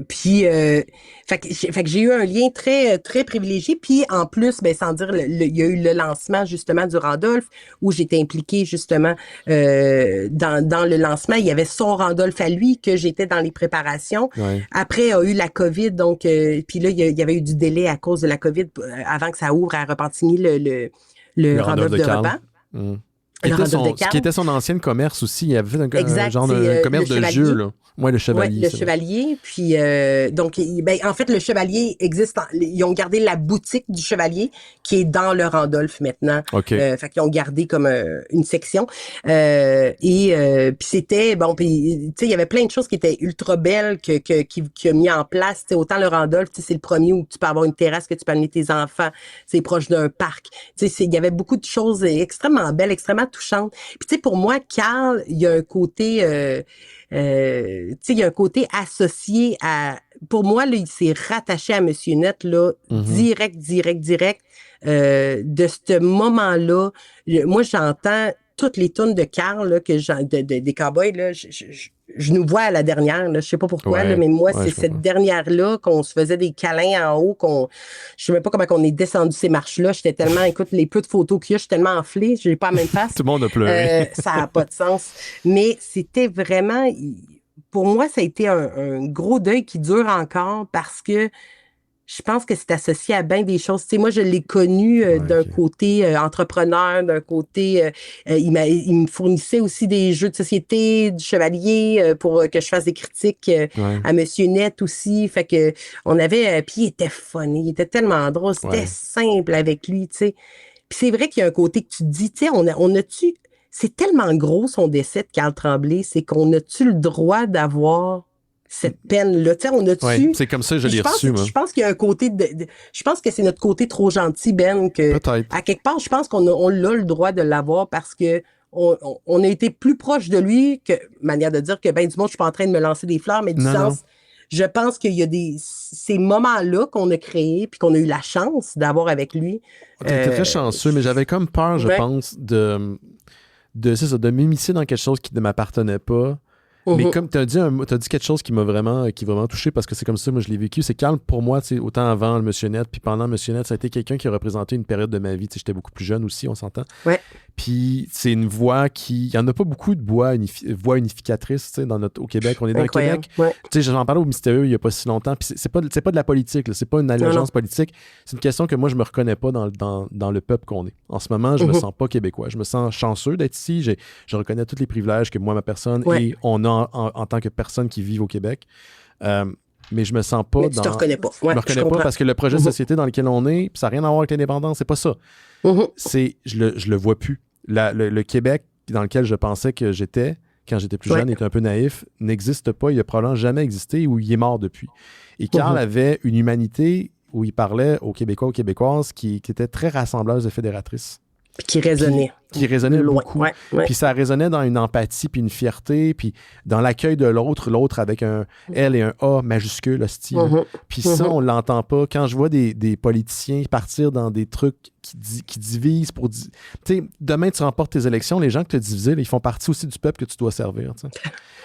que j'ai eu un lien très très privilégié, puis en plus sans dire il y a eu le lancement justement du Randolph où j'étais impliquée justement dans le lancement. Il y avait son Randolph à lui que j'étais dans les préparations. Après a eu la COVID, donc puis là il y avait eu du délai à cause de la COVID avant que ça ouvre à Repentigny le Randolph de repas. Qui était son ancienne commerce aussi. Il avait fait un genre de commerce de jeu, là. Ouais, le Chevalier. Ouais, le Chevalier. Puis, donc, en fait, le Chevalier existe. Ils ont gardé la boutique du Chevalier qui est dans le Randolph maintenant. Okay. Fait qu'ils ont gardé comme une section. Puis c'était, puis, tu sais, il y avait plein de choses qui étaient ultra belles qui a mis en place. Tu sais, autant le Randolph, tu sais, c'est le premier où tu peux avoir une terrasse que tu peux amener tes enfants. C'est proche d'un parc. Tu sais, il y avait beaucoup de choses extrêmement belles, extrêmement touchantes. Puis, tu sais, pour moi, Carl, il y a un côté... tu sais, il y a un côté associé à... Pour moi, là, il s'est rattaché à Monsieur Net, là, direct. De ce moment-là, moi, j'entends toutes les tunes de Carl, là, des Cowboys, là, je nous vois à la dernière, là, je sais pas pourquoi, là, mais moi, c'est cette dernière-là qu'on se faisait des câlins en haut, je sais même pas comment on est descendu ces marches-là. J'étais tellement, écoute, les peu de photos qu'il y a, je suis tellement enflée, j'ai pas la même face. Tout le monde a pleuré. Ça a pas de sens. Mais c'était vraiment, pour moi, ça a été un gros deuil qui dure encore parce que je pense que c'est associé à bien des choses. Tu sais, moi, je l'ai connu d'un côté entrepreneur, d'un côté... il me fournissait aussi des jeux de société, du Chevalier, pour que je fasse des critiques à Monsieur Net aussi. Fait que on avait... puis il était funny, il était tellement drôle, c'était simple avec lui, tu sais. Puis c'est vrai qu'il y a un côté que tu te dis, tu sais, on a-tu... C'est tellement gros son décès de Carl Tremblay, c'est qu'on a-tu le droit d'avoir... cette peine-là. Tu sais, on a-tu... Ouais, c'est comme ça que je l'ai reçu, moi. Je pense qu'il y a un côté je pense que c'est notre côté trop gentil, Ben, que... Peut-être. À quelque part, je pense qu'on a le droit de l'avoir parce que on a été plus proche de lui que... Manière de dire que, du monde, je suis pas en train de me lancer des fleurs, mais du sens... Je pense qu'il y a ces moments-là qu'on a créés puis qu'on a eu la chance d'avoir avec lui. T'étais très chanceux, mais j'avais comme peur, je pense, de m'immiscer dans quelque chose qui ne m'appartenait pas. Mais comme tu as dit quelque chose qui m'a vraiment touché parce que c'est comme ça, moi je l'ai vécu. C'est Carl, pour moi, autant avant le Monsieur Net, puis pendant Monsieur Net, ça a été quelqu'un qui a représenté une période de ma vie. J'étais beaucoup plus jeune aussi, on s'entend. Ouais. Puis c'est une voix qui... Il n'y en a pas beaucoup de voix unificatrices au Québec. On est dans le Québec. Ouais. J'en parlais au Mystérieux il n'y a pas si longtemps. Puis c'est pas de la politique, là. C'est pas une allégeance politique. C'est une question que moi, je me reconnais pas dans le peuple qu'on est. En ce moment, je me sens pas québécois. Je me sens chanceux d'être ici. Je reconnais tous les privilèges que moi, ma personne, et on a en tant que personne qui vit au Québec. Mais je me sens pas tu te reconnais pas. Je me reconnais pas parce que le projet de société dans lequel on est, ça n'a rien à voir avec l'indépendance, c'est pas ça. Je le vois plus. Le Québec dans lequel je pensais que j'étais quand j'étais plus jeune, était un peu naïf, n'existe pas, il a probablement jamais existé ou il est mort depuis. Et Carl avait une humanité où il parlait aux Québécois, aux Québécoises qui était très rassembleuse et fédératrice. Puis qui résonnait. Qui résonnait Loin. beaucoup. Ouais. Puis ça résonnait dans une empathie, puis une fierté, puis dans l'accueil de l'autre avec un L et un A majuscule, hostile. Puis ça, on l'entend pas. Quand je vois des politiciens partir dans des trucs qui divisent pour... Tu sais, demain, tu remportes tes élections, les gens que tu as divisés, ils font partie aussi du peuple que tu dois servir.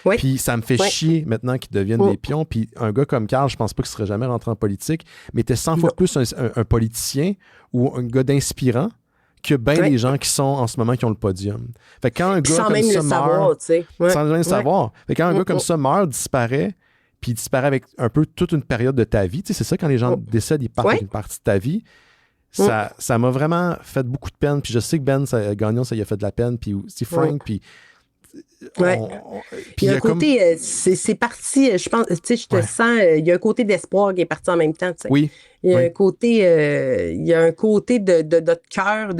Oui. Puis ça me fait chier maintenant qu'ils deviennent des pions. Puis un gars comme Carl, je pense pas qu'il serait jamais rentré en politique, mais t'es 100 fois plus un politicien ou un gars d'inspirant que bien les gens qui sont en ce moment qui ont le podium. Fait que quand un gars sans comme même ça le savoir, tu sais. sans même le savoir. Fait que quand un gars comme ça meurt, disparaît, puis il disparaît avec un peu toute une période de ta vie, tu sais, c'est ça, quand les gens décèdent, ils partent avec une partie de ta vie. Ça m'a vraiment fait beaucoup de peine. Puis je sais que Ben Gagnon, ça lui a fait de la peine. Puis aussi Frank, puis... Puis il y a un côté, c'est parti, je pense, tu sais, je te sens, il y a un côté d'espoir qui est parti en même temps, tu sais. Oui. Il y a un côté, de notre cœur,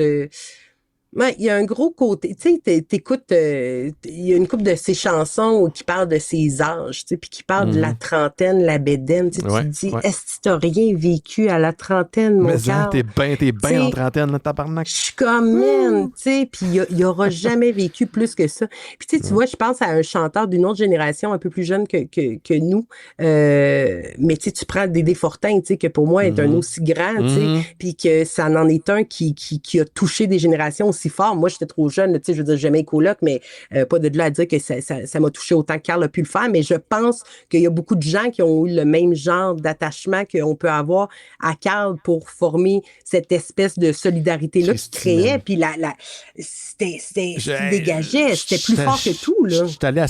ouais, il y a un gros côté, tu sais, t'écoutes, il y a une couple de ces chansons qui parlent de ses âges, tu sais, puis qui parlent de la trentaine, la bédaine, tu sais, tu te dis, est-ce que t'as rien vécu à la trentaine, mon gars? T'es bien en trentaine, là, tabarnak. Je suis comme, man, tu sais, puis il aura jamais vécu plus que ça. Puis tu sais, tu vois, je pense à un chanteur d'une autre génération, un peu plus jeune que nous, mais tu sais, tu prends Dédé Fortin, tu sais, que pour moi est un aussi grand, tu sais, puis que ça en est un qui a touché des générations aussi fort. Moi, j'étais trop jeune, tu sais, je veux dire, j'aimais les colocs, mais pas de là à dire que ça m'a touché autant que Carl a pu le faire, mais je pense qu'il y a beaucoup de gens qui ont eu le même genre d'attachement qu'on peut avoir à Carl pour former cette espèce de solidarité-là qui créait, puis c'était dégageait, c'était plus fort que tout, là. Je suis allé à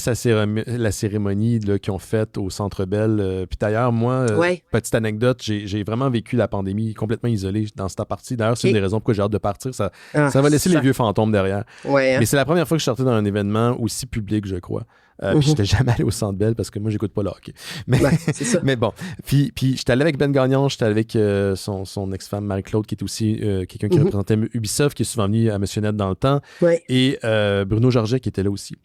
la cérémonie là, qu'ils ont faite au Centre Bell, puis d'ailleurs, moi, petite anecdote, j'ai vraiment vécu la pandémie complètement isolé dans cette partie. D'ailleurs, c'est une des raisons pourquoi j'ai hâte de partir. Ça va laisser les vieux fantômes derrière. Mais c'est la première fois que je sortais dans un événement aussi public, je crois. Puis j'étais jamais allé au Centre Bell parce que moi, j'écoute pas le hockey. C'est ça. Mais bon. Puis j'étais allé avec Ben Gagnon, j'étais avec son ex-femme Marie-Claude, qui est aussi quelqu'un qui représentait Ubisoft, qui est souvent venu à Monsieur Net dans le temps. Et Bruno Georget, qui était là aussi.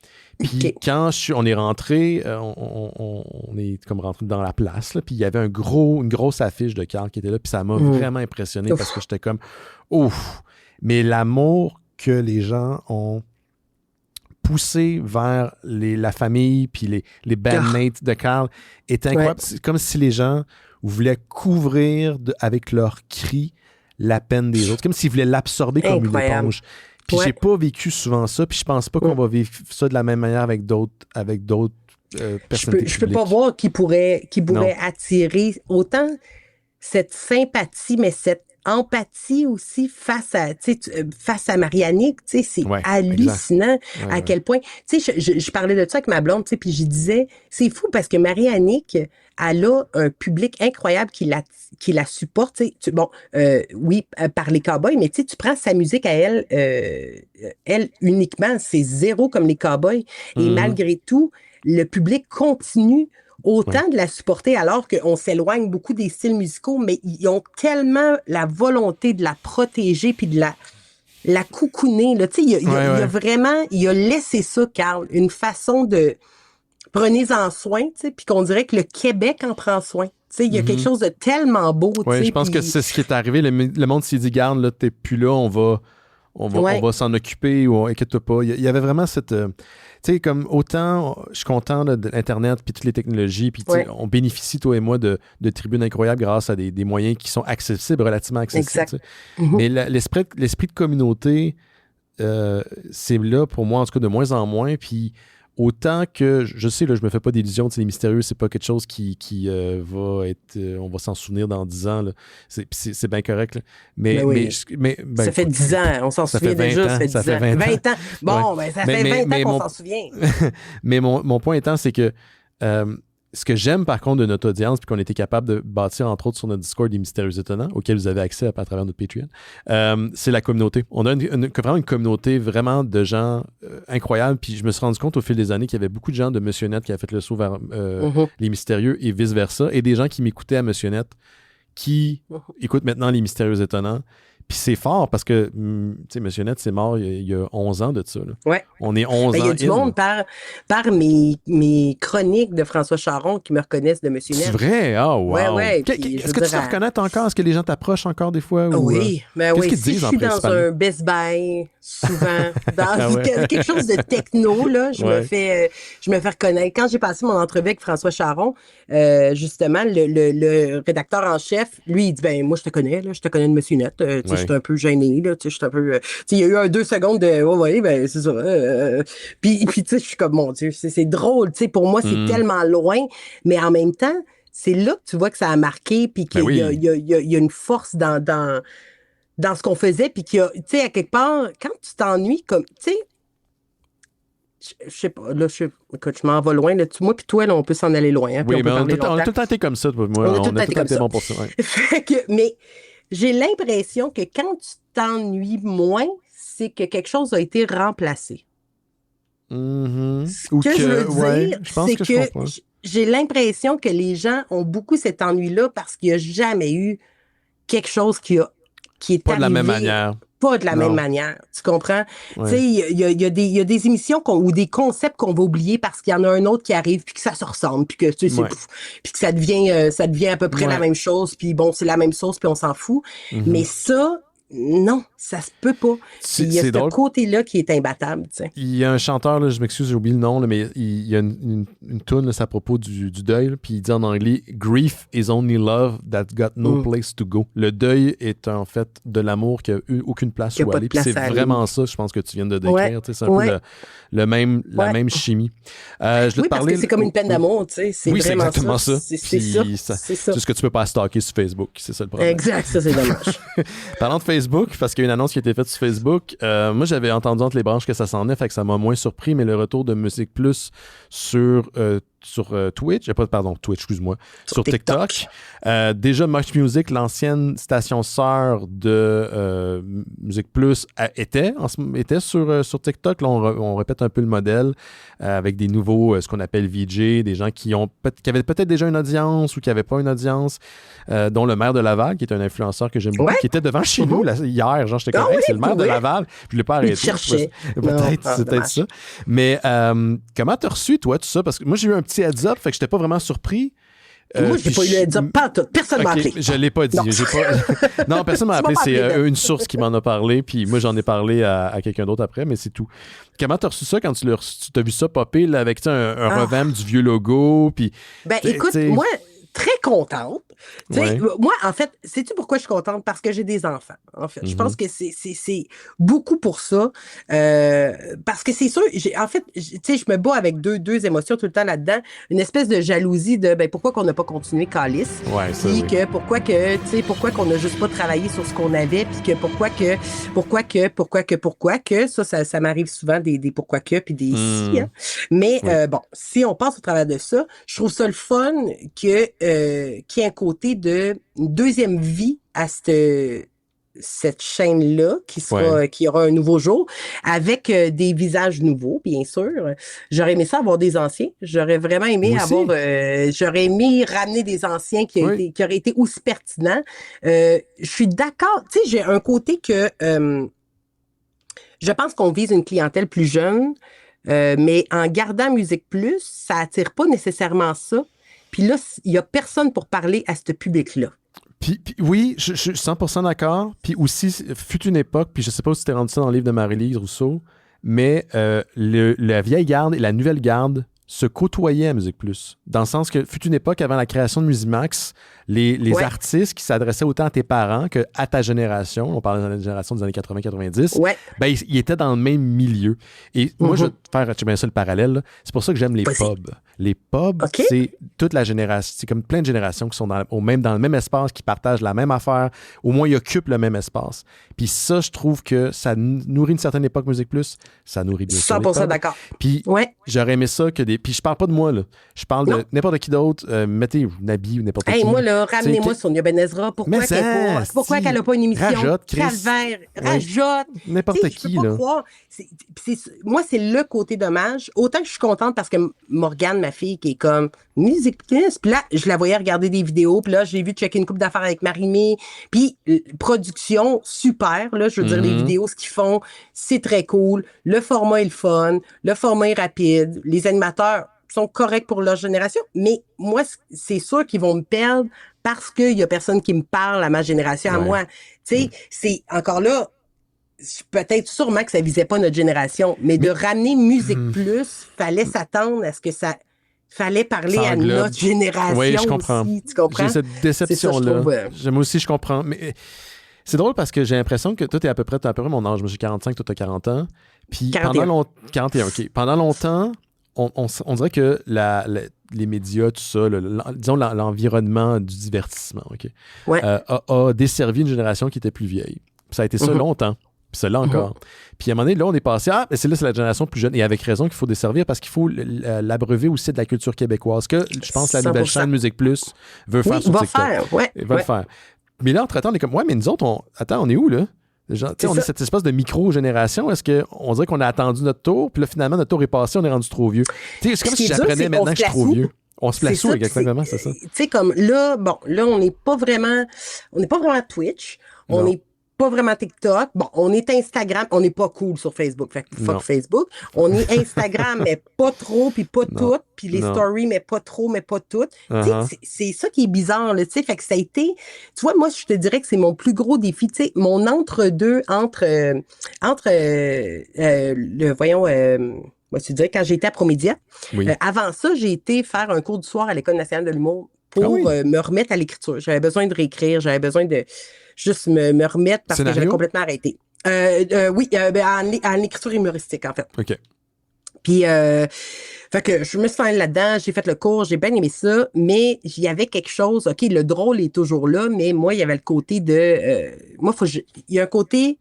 Puis quand on est rentré, on est comme rentré dans la place, là, puis il y avait une grosse affiche de Carl qui était là, puis ça m'a vraiment impressionné parce que j'étais comme, ouf! Mais l'amour que les gens ont poussé vers la famille puis les bandmates de Carl était incroyable. C'est comme si les gens voulaient couvrir avec leurs cris la peine des autres. Comme s'ils voulaient l'absorber comme une éponge. Puis j'ai pas vécu souvent ça, puis je pense pas qu'on va vivre ça de la même manière avec d'autres personnalités. Je peux pas voir qui pourrait attirer autant cette sympathie, mais cette empathie aussi face à Mariannick, tu sais, c'est hallucinant à quel point, tu sais, je parlais de ça avec ma blonde, tu sais, puis je disais, c'est fou parce que Mariannick, elle a un public incroyable qui la supporte, tu sais, par les cowboys, mais tu sais, tu prends sa musique à elle, elle uniquement, c'est zéro comme les cowboys, et malgré tout, le public continue autant de la supporter alors qu'on s'éloigne beaucoup des styles musicaux, mais ils ont tellement la volonté de la protéger puis de la coucouner. Là. Tu sais, il a vraiment, il a laissé ça, Carl, une façon de prenez-en soin, tu sais, puis qu'on dirait que le Québec en prend soin. Tu sais, il y a quelque chose de tellement beau. Oui, je pense que c'est ce qui est arrivé. Le monde s'est dit, garde, là, t'es plus là, on va s'en occuper, ou inquiète-toi pas. Il y avait vraiment cette... tu sais, comme autant, je suis content de l'Internet puis toutes les technologies, puis on bénéficie, toi et moi, de tribunes incroyables grâce à des moyens qui sont accessibles, relativement accessibles. Exact. Mais l'esprit de communauté, c'est là, pour moi, en tout cas, de moins en moins, puis autant que, je sais, là, je me fais pas d'illusions, les mystérieux, c'est pas quelque chose qui va être, on va s'en souvenir dans 10 ans, là. C'est bien correct, là. Mais ça fait 10 ans, on s'en souvient déjà, ça fait 10 ans. 20 ans. Bon, ça fait 20 ans qu'on s'en souvient. Mais mon point étant, c'est que ce que j'aime, par contre, de notre audience, puis qu'on était capable de bâtir, entre autres, sur notre Discord, des Mystérieux Étonnants, auxquels vous avez accès à travers notre Patreon, c'est la communauté. On a vraiment une communauté vraiment de gens incroyables, puis je me suis rendu compte au fil des années qu'il y avait beaucoup de gens de Monsieur Net qui avaient fait le saut vers les Mystérieux et vice-versa, et des gens qui m'écoutaient à Monsieur Net, qui écoutent maintenant les Mystérieux Étonnants, Puis c'est fort parce que, tu sais, Monsieur Net, c'est mort il y a 11 ans de ça. Là. Ouais. On est 11 ans. Il y a du monde par mes chroniques de François Charon qui me reconnaissent de Monsieur Net. C'est vrai? Ah, wow. Ouais. Est-ce que tu te reconnais encore? Est-ce que les gens t'approchent encore des fois? Ou, oui, mais oui. Qu'est-ce qu'ils Si disent je en suis dans principal? un Best Buy, souvent, dans quelque chose de techno, là, je me fais reconnaître. Quand j'ai passé mon entrevue avec François Charon, justement, le rédacteur en chef, lui, il dit, ben, moi, je te connais de Monsieur Net. Tu sais, j'étais un peu gêné, là, tu sais, j'étais un peu, tu sais, il y a eu 2 secondes de, ouais, ben, c'est ça. Puis, tu sais, je suis comme, mon Dieu, c'est drôle, tu sais, pour moi, c'est tellement loin, mais en même temps, c'est là que tu vois que ça a marqué, puis qu'il y a une force dans ce qu'on faisait, puis qu'il y a, tu sais, à quelque part, quand tu t'ennuies, comme, tu sais, je sais pas, là, écoute, je m'en vais loin, là, moi puis toi, là, on peut s'en aller loin, hein, oui, mais on a tout le temps été comme ça, moi, on a tout le temps été bon pour ça. Ouais. Fait que, mais j'ai l'impression que quand tu t'ennuies moins, c'est que quelque chose a été remplacé. Ce que je veux dire, c'est que j'ai l'impression que les gens ont beaucoup cet ennui-là parce qu'il n'y a jamais eu quelque chose qui est pas arrivé. De la même manière. Pas de la même manière, tu comprends? Ouais. Tu sais, il y a des émissions ou des concepts qu'on va oublier parce qu'il y en a un autre qui arrive puis que ça se ressemble puis que tu sais, puis que ça devient à peu près la même chose puis bon, c'est la même sauce puis on s'en fout. Mais ça, non, ça se peut pas. Il y a ce côté-là qui est imbattable. T'sais. Il y a un chanteur, là, je m'excuse, j'ai oublié le nom, là, mais il y a une toune à propos du deuil, puis il dit en anglais « Grief is only love that got no place to go ». Le deuil est en fait de l'amour qui n'a eu aucune place où aller. Puis c'est vraiment ça, je pense, que tu viens de décrire. C'est un peu la même chimie. Je oui, parce que c'est comme une peine d'amour. C'est vraiment exactement ça. C'est ça. C'est ce que tu peux pas stalker sur Facebook. C'est ça le problème. Exact, ça c'est dommage. Parlant de Facebook, parce qu'il y a une annonce qui a été faite sur Facebook, moi j'avais entendu entre les branches que ça s'en est, fait que ça m'a moins surpris, mais le retour de Musique Plus sur Twitch, sur TikTok. Déjà, Much Music, l'ancienne station sœur de Musique Plus, était sur TikTok. Là, on répète un peu le modèle avec des nouveaux, ce qu'on appelle VJ, des gens qui avaient peut-être déjà une audience ou qui n'avaient pas une audience, dont le maire de Laval, qui est un influenceur que j'aime beaucoup, qui était devant chez nous là, hier. Genre, j'étais correct, c'est le maire de Laval. Puis je ne l'ai pas arrêté. C'est peut-être ça. Mais comment t'as reçu, toi, tout ça? Parce que moi, j'ai eu un petit heads-up, fait que j'étais pas vraiment surpris. Moi, j'ai pas eu le heads-up, pas tout. Personne m'a appelé. Je l'ai pas dit. Non, personne m'a appelé. C'est une source qui m'en a parlé, puis moi, j'en ai parlé à quelqu'un d'autre après, mais c'est tout. Comment t'as reçu ça quand tu as vu ça popper là, avec un revamp du vieux logo? Puis, ben, écoute, moi, très contente. Moi, en fait, sais-tu pourquoi je suis contente? Parce que j'ai des enfants, en fait. Je pense que c'est beaucoup pour ça. Parce que c'est sûr, en fait, tu sais, je me bats avec deux émotions tout le temps là-dedans. Une espèce de jalousie de, ben, pourquoi qu'on n'a pas continué Calice? Ouais, ça, puis que pourquoi qu'on n'a juste pas travaillé sur ce qu'on avait, puis que pourquoi que, ça m'arrive souvent des pourquoi que, puis des si, hein. Mais, bon, si on passe au travers de ça, je trouve ça le fun qu'il y ait un côté de une deuxième vie à cette chaîne-là qui aura un nouveau jour avec des visages nouveaux, bien sûr. J'aurais aimé ça avoir des anciens. J'aurais vraiment aimé j'aurais aimé ramener des anciens qui auraient été aussi pertinents. Je suis d'accord. Tu sais, j'ai un côté que je pense qu'on vise une clientèle plus jeune, mais en gardant Musique Plus, ça attire pas nécessairement ça. Puis là, il n'y a personne pour parler à ce public-là. Puis oui, je suis 100% d'accord. Puis aussi, fut une époque, puis je ne sais pas si tu t'es rendu ça dans le livre de Marie-Lise Rousseau, mais la vieille garde et la nouvelle garde se côtoyaient à Musique Plus. Dans le sens que fut une époque, avant la création de Musimax, les artistes qui s'adressaient autant à tes parents qu'à ta génération, on parle de la génération des années 80-90, ben, ils étaient dans le même milieu. Et moi, je vais te faire bien ça le parallèle. Là. C'est pour ça que j'aime les pubs. Les pubs, c'est toute la génération, c'est comme plein de générations qui sont dans le même espace, qui partagent la même affaire, au moins ils occupent le même espace. Puis ça, je trouve que ça nourrit une certaine époque Musique Plus, ça nourrit bien sûr 100% d'accord. Puis j'aurais aimé ça que Puis je parle pas de moi, là. Je parle de n'importe qui d'autre. Mettez Nabi ou n'importe qui. Moi, là, ramenez-moi Sonia Benezra. Pourquoi qu'elle n'a pas une émission? Rajotte, Chris. Calvaire, rajotte. N'importe qui, je peux pas là. croire. Moi, c'est le côté dommage. Autant que je suis contente parce que Morgane, ma fille, qui est comme musique plus, puis là, je la voyais regarder des vidéos, puis là, j'ai vu checker une couple d'affaires avec Marie-Mé, puis production super, là, je veux dire, les vidéos, ce qu'ils font, c'est très cool. Le format est le fun, le format est rapide, les animateurs sont corrects pour leur génération, mais moi, c'est sûr qu'ils vont me perdre parce qu'il y a personne qui me parle à ma génération, à moi. Tu sais, c'est encore là, peut-être sûrement que ça visait pas notre génération, mais de ramener Musique Plus, fallait s'attendre à ce que ça fallait parler à notre génération. Oui, je comprends. Aussi, tu comprends? J'ai cette déception-là. Moi aussi, je comprends. Mais c'est drôle parce que j'ai l'impression que toi, t'as à peu près mon âge. Moi, j'ai 45, toi, t'as 40 ans. Puis 41, OK. Pendant longtemps, on dirait que les médias, tout ça, disons l'environnement du divertissement, OK, a desservi une génération qui était plus vieille. Puis ça a été ça longtemps. Puis ça, là encore. Puis à un moment donné, là, on est passé, mais c'est la génération plus jeune. Et avec raison qu'il faut desservir parce qu'il faut l'abreuver aussi de la culture québécoise. Que je pense que la nouvelle chaîne Musique Plus veut faire sur TikTok. Va le faire. Mais là, entre-temps, on est comme, mais nous autres, on est où, là? On est cette espèce de micro-génération. Est-ce qu'on dirait qu'on a attendu notre tour, puis là, finalement, notre tour est passé, on est rendu trop vieux? C'est comme si j'apprenais maintenant que je suis trop vieux. On se place où exactement, c'est ça? Tu sais, comme là, on n'est pas vraiment Twitch. On n'est pas vraiment TikTok. Bon, on est Instagram. On n'est pas cool sur Facebook. Fait que fuck Facebook. On est Instagram, mais pas trop, puis pas tout. Puis les stories, mais pas trop, mais pas toutes. C'est ça qui est bizarre, là, tu sais. Fait que ça a été... Tu vois, moi, je te dirais que c'est mon plus gros défi. Tu sais, mon entre-deux, moi, tu dirais, quand j'étais à Promédia, avant ça, j'ai été faire un cours du soir à l'École nationale de l'humour pour me remettre à l'écriture. J'avais besoin de réécrire, j'avais besoin de juste me remettre parce que j'avais complètement arrêté. En écriture humoristique, en fait. OK. Puis, fait que je me suis allée là-dedans, j'ai fait le cours, j'ai bien aimé ça, mais il y avait quelque chose, OK, le drôle est toujours là, mais moi, il y avait le côté de... il y a un côté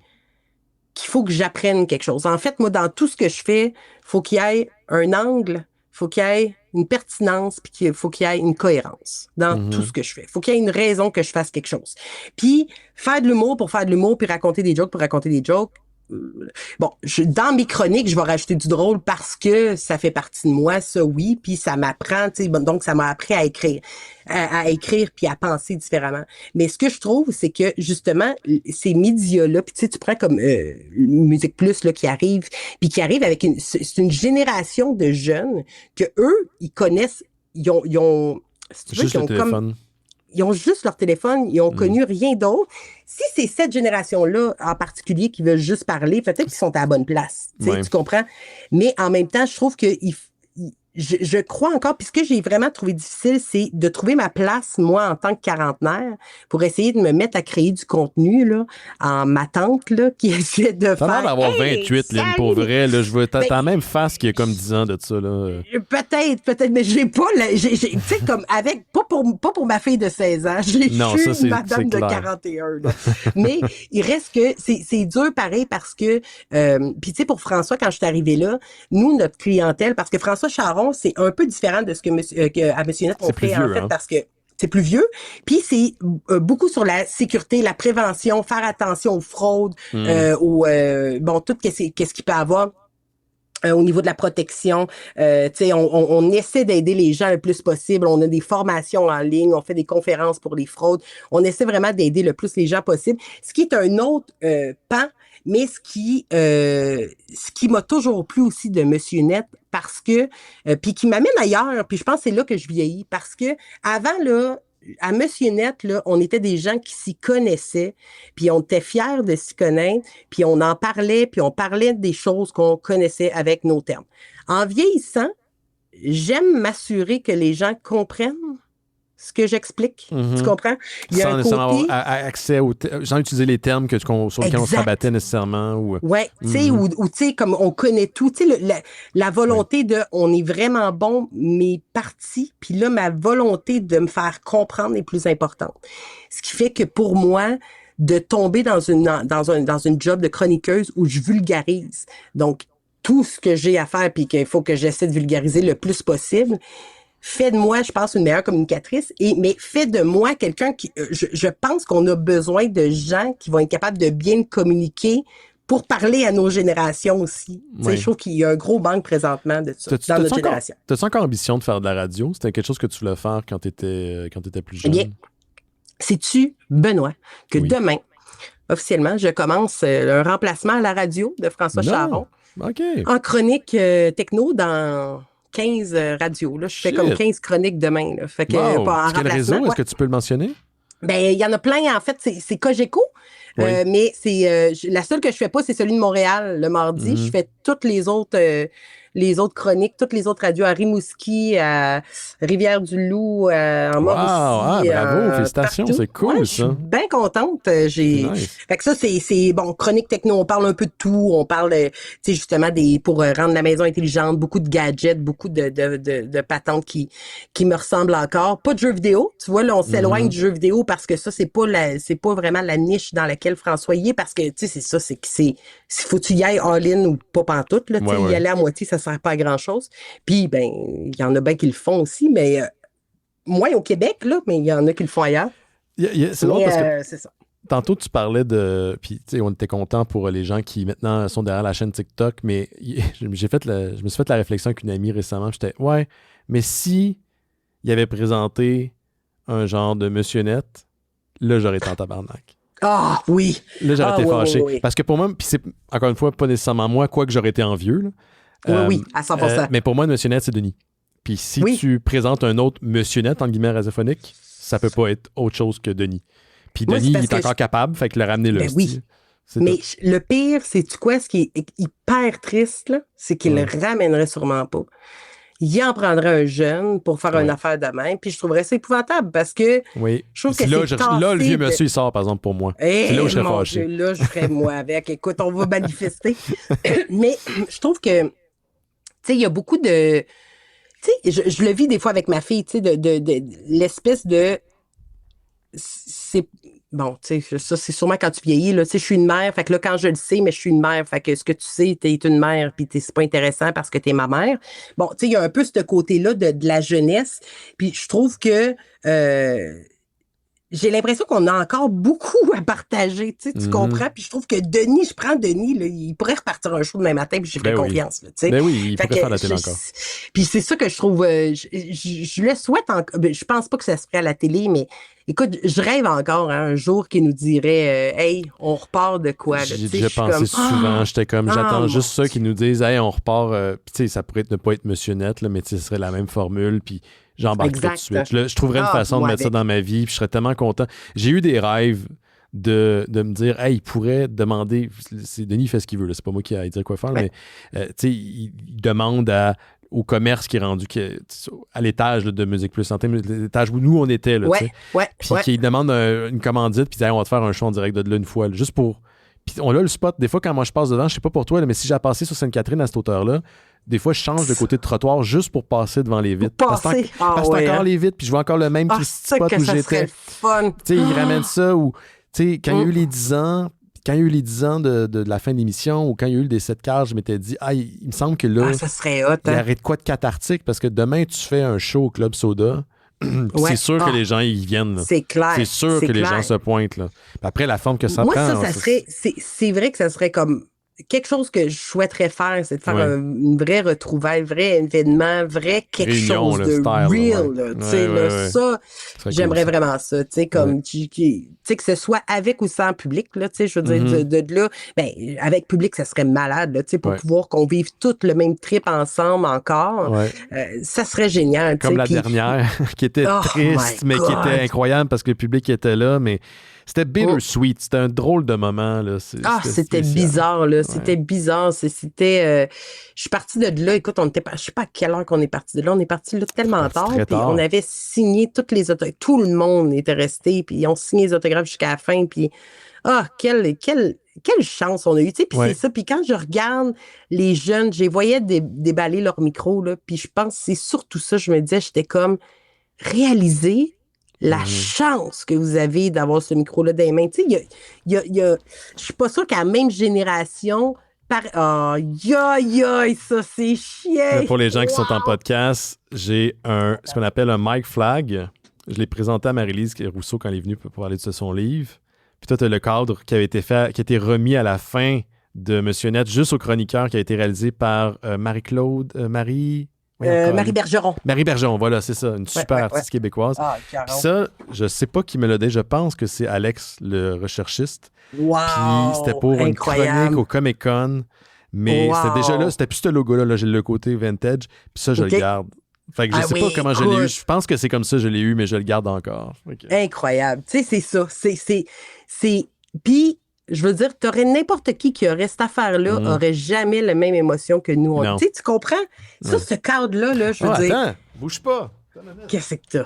qu'il faut que j'apprenne quelque chose. En fait, moi, dans tout ce que je fais, faut qu'il y ait un angle, faut qu'il y ait une pertinence, puis qu'il faut qu'il y ait une cohérence dans tout ce que je fais. Faut qu'il y ait une raison que je fasse quelque chose. Puis, faire de l'humour pour faire de l'humour, puis raconter des jokes pour raconter des jokes, dans mes chroniques, je vais rajouter du drôle parce que ça fait partie de moi, ça oui, puis ça m'apprend, tu sais, donc ça m'a appris à écrire puis à penser différemment. Mais ce que je trouve, c'est que justement ces médias-là, puis tu sais, tu prends comme Musique Plus là qui arrive avec c'est une génération de jeunes que eux, ils connaissent, ils ont si tu veux, juste le téléphone. Ils ont juste leur téléphone, ils ont connu rien d'autre. Si c'est cette génération-là, en particulier, qui veut juste parler, peut-être qu'ils sont à la bonne place. Tu comprends? Mais en même temps, je trouve que je crois encore, puis ce que j'ai vraiment trouvé difficile, c'est de trouver ma place, moi, en tant que quarantenaire, pour essayer de me mettre à créer du contenu, là, en ma tante, là, qui essaie de faire... T'as l'air d'avoir 28, Lynn, pour vrai, là, je veux... T'as la même face qu'il y a comme 10 ans de ça, là. Peut-être, mais j'ai pas... Tu sais, comme avec... Pas pour ma fille de 16 ans, je suis une madame de 41, là. Mais il reste que c'est dur pareil parce que... puis tu sais, pour François, quand je suis arrivée là, nous, notre clientèle, parce que François Charon, c'est un peu différent de ce que à Monsieur Net on fait, en fait, parce que c'est plus vieux. Puis c'est beaucoup sur la sécurité, la prévention, faire attention aux fraudes, tout qu'est-ce qu'il peut avoir. Au niveau de la protection, tu sais, on essaie d'aider les gens le plus possible. On a des formations en ligne, on fait des conférences pour les fraudes. On essaie vraiment d'aider le plus les gens possible. Ce qui est un autre pan, mais ce qui m'a toujours plu aussi de Monsieur Net, parce que puis qui m'amène ailleurs. Puis je pense que c'est là que je vieillis, parce que avant là. À Monsieur Net, là, on était des gens qui s'y connaissaient, puis on était fiers de s'y connaître, puis on en parlait, puis on parlait des choses qu'on connaissait avec nos termes. En vieillissant, j'aime m'assurer que les gens comprennent ce que j'explique. Tu comprends? Il y a sans nécessairement avoir accès sans utiliser les termes sur lesquels on se rabattait nécessairement. Ouais, tu sais, ou tu sais, comme on connaît tout, tu sais, la volonté de on est vraiment bon, mais parti, puis là, ma volonté de me faire comprendre est plus importante. Ce qui fait que pour moi, de tomber dans une job de chroniqueuse où je vulgarise. Donc, tout ce que j'ai à faire puis qu'il faut que j'essaie de vulgariser le plus possible, fait de moi, je pense, une meilleure communicatrice, mais fait de moi quelqu'un qui, je pense qu'on a besoin de gens qui vont être capables de bien communiquer pour parler à nos générations aussi. Je trouve qu'il y a un gros manque présentement de ça dans notre génération. T'as-tu encore ambition de faire de la radio? C'était quelque chose que tu voulais faire quand t'étais plus jeune? Bien, sais-tu, Benoît, que demain, officiellement, je commence un remplacement à la radio de François Charon en chronique techno dans 15 radios. Là. Je fais comme 15 chroniques demain. Là. Fait que, quel réseau? Est-ce que tu peux le mentionner? Ben, il y en a plein, en fait. C'est Cogeco. Mais c'est la seule que je fais pas, c'est celui de Montréal le mardi. Je fais toutes les autres chroniques, toutes les autres radios à Rimouski, à Rivière-du-Loup, en Mauricie. Bravo, félicitations, c'est cool, ça. Je suis bien contente. Fait que ça, c'est bon, chronique techno, on parle un peu de tout. On parle, tu sais, justement, pour rendre la maison intelligente, beaucoup de gadgets, beaucoup de patentes qui me ressemblent encore. Pas de jeux vidéo. Tu vois, là, on s'éloigne du jeu vidéo parce que ça, c'est pas vraiment la niche dans laquelle François y est, parce que, tu sais, c'est ça, faut que tu y ailles all-in ou pas pantoute, là, tu sais, y aller à moitié, ça sert pas à grand-chose. Puis, ben, il y en a bien qui le font aussi, mais moins au Québec, là, mais il y en a qui le font ailleurs. C'est drôle parce que c'est ça. Tantôt, tu parlais de... Puis, tu sais, on était content pour les gens qui, maintenant, sont derrière la chaîne TikTok, mais je me suis fait la réflexion avec une amie récemment. J'étais, mais si il avait présenté un genre de Monsieur Net, là, j'aurais été en tabarnak. Ah, oui! Là, j'aurais été fâché. Oui. Parce que pour moi, puis c'est, encore une fois, pas nécessairement moi, quoique j'aurais été envieux, là. Oui, à 100%. Mais pour moi, Monsieur Net, c'est Denis. Puis si tu présentes un autre Monsieur Net, entre guillemets, radiophonique, ça peut pas être autre chose que Denis. Puis Denis, il est encore capable, fait que le ramener là. Ben oui. Mais le pire, c'est-tu quoi? Ce qui est hyper triste, là, c'est qu'il le ramènerait sûrement pas. Il en prendrait un jeune pour faire une affaire de même, puis je trouverais ça épouvantable parce que je trouve que là, le vieux monsieur, il sort, par exemple, pour moi. C'est là où je serais fâché. Là, je ferais moi avec. Écoute, on va manifester. Mais je trouve que, tu sais, il y a beaucoup de... Tu sais, je le vis des fois avec ma fille, tu sais, de l'espèce de... C'est... Bon, tu sais, ça, c'est sûrement quand tu vieillis, là. Tu sais, je suis une mère, fait que là, quand je le sais, mais je suis une mère, fait que ce que tu sais, t'es une mère, puis c'est pas intéressant parce que t'es ma mère. Bon, tu sais, il y a un peu ce côté-là de la jeunesse, puis je trouve que j'ai l'impression qu'on a encore beaucoup à partager, tu sais, tu comprends? Puis je trouve que je prends Denis, là, il pourrait repartir un show demain matin, puis j'ai fait confiance, là, tu sais. Ben oui, il pourrait faire la télé encore. Puis c'est ça que je trouve, je le souhaite encore, je pense pas que ça se ferait à la télé, mais écoute, je rêve encore un jour qu'il nous dirait hey, on repart de quoi, là. J'ai déjà pensé souvent, j'étais comme, j'attends juste ça qu'ils nous disent hey, on repart, puis tu sais, ça pourrait ne pas être Monsieur Net, là, mais ce serait la même formule, puis j'embarquerai tout de suite. Je trouverais une façon de mettre ça dans ma vie, puis je serais tellement content. J'ai eu des rêves de me dire, hey, il pourrait demander, Denis fait ce qu'il veut, là, c'est pas moi qui ai à dire quoi faire, mais tu sais, il demande au commerce qui est rendu à l'étage là, de Musique Plus Santé, l'étage où nous on était, là, puis qui demande une commandite, puis hey, on va te faire un show en direct de là une fois, là, juste pour... Puis on a le spot, des fois quand moi je passe devant, je sais pas pour toi, là, mais si j'ai passé sur Sainte-Catherine à cette hauteur-là, des fois, je change de côté de trottoir juste pour passer devant les vitres. Parce que c'est encore les vitres, puis je vois encore le même spot où j'étais. Fun. Tu sais, il ramène ça, ou, tu sais, quand il y a eu les 10 ans, de la fin de l'émission, ou quand il y a eu le décès de Carl, je m'étais dit, il me semble que là, ça serait hot, il arrête quoi de cathartique, parce que demain, tu fais un show au Club Soda, c'est sûr que les gens y viennent. Là. C'est clair. C'est sûr que les gens se pointent. Là. Puis après, la forme que ça prend. Moi, ça serait... C'est vrai que ça serait comme... Quelque chose que je souhaiterais faire, c'est de faire une vraie retrouvaille, un vrai événement, quelque chose de real. Ça, j'aimerais vraiment ça. Tu sais, comme tu sais, que ce soit avec ou sans public, là, tu sais, je veux dire, de là, ben, avec public, ça serait malade, là, tu sais, pour pouvoir qu'on vive tout le même trip ensemble encore. Ça serait génial. Comme la dernière, qui était triste, mais qui était incroyable parce que le public était là, mais c'était bittersweet. C'était un drôle de moment. Là. C'était bizarre. Là. C'était bizarre. Je suis partie de là. Écoute, je sais pas à quelle heure qu'on est parti de là. On est parti là tellement tard. Puis on avait signé toutes les autographes. Tout le monde était resté. Puis ils ont signé les autographes jusqu'à la fin. Puis quelle chance on a eu. Puis c'est ça. Puis quand je regarde les jeunes, je les voyais déballer leur micro. Là, puis je pense que c'est surtout ça. Je me disais, j'étais comme réaliser la chance que vous avez d'avoir ce micro-là dans les mains. Tu sais, je suis pas sûre qu'à la même génération, Aïe, ça, c'est chiant! Là, pour les gens qui sont en podcast, j'ai ce qu'on appelle un mic flag. Je l'ai présenté à Marie-Lise Rousseau quand elle est venue pour parler de son livre. Puis toi, tu as le cadre qui a été remis à la fin de Monsieur Net, juste au chroniqueur, qui a été réalisé par Marie Bergeron. Marie Bergeron, voilà, c'est ça. Une super artiste québécoise. Puis ça, je sais pas qui me l'a dit. Je pense que c'est Alex, le recherchiste. Wow! Puis c'était pour une chronique au Comic-Con. Mais c'était déjà là, c'était plus ce logo-là. Là, j'ai le côté vintage. Puis ça, je le garde. Fait que je sais pas comment je l'ai eu. Je pense que c'est comme ça je l'ai eu, mais je le garde encore. Okay. Incroyable. Tu sais, c'est ça. Puis, je veux dire, t'aurais n'importe qui aurait cette affaire-là, aurait jamais la même émotion que nous. Tu sais, tu comprends? Ça, ce cadre-là, là, je veux dire... Attends, bouge pas. Qu'est-ce que t'as?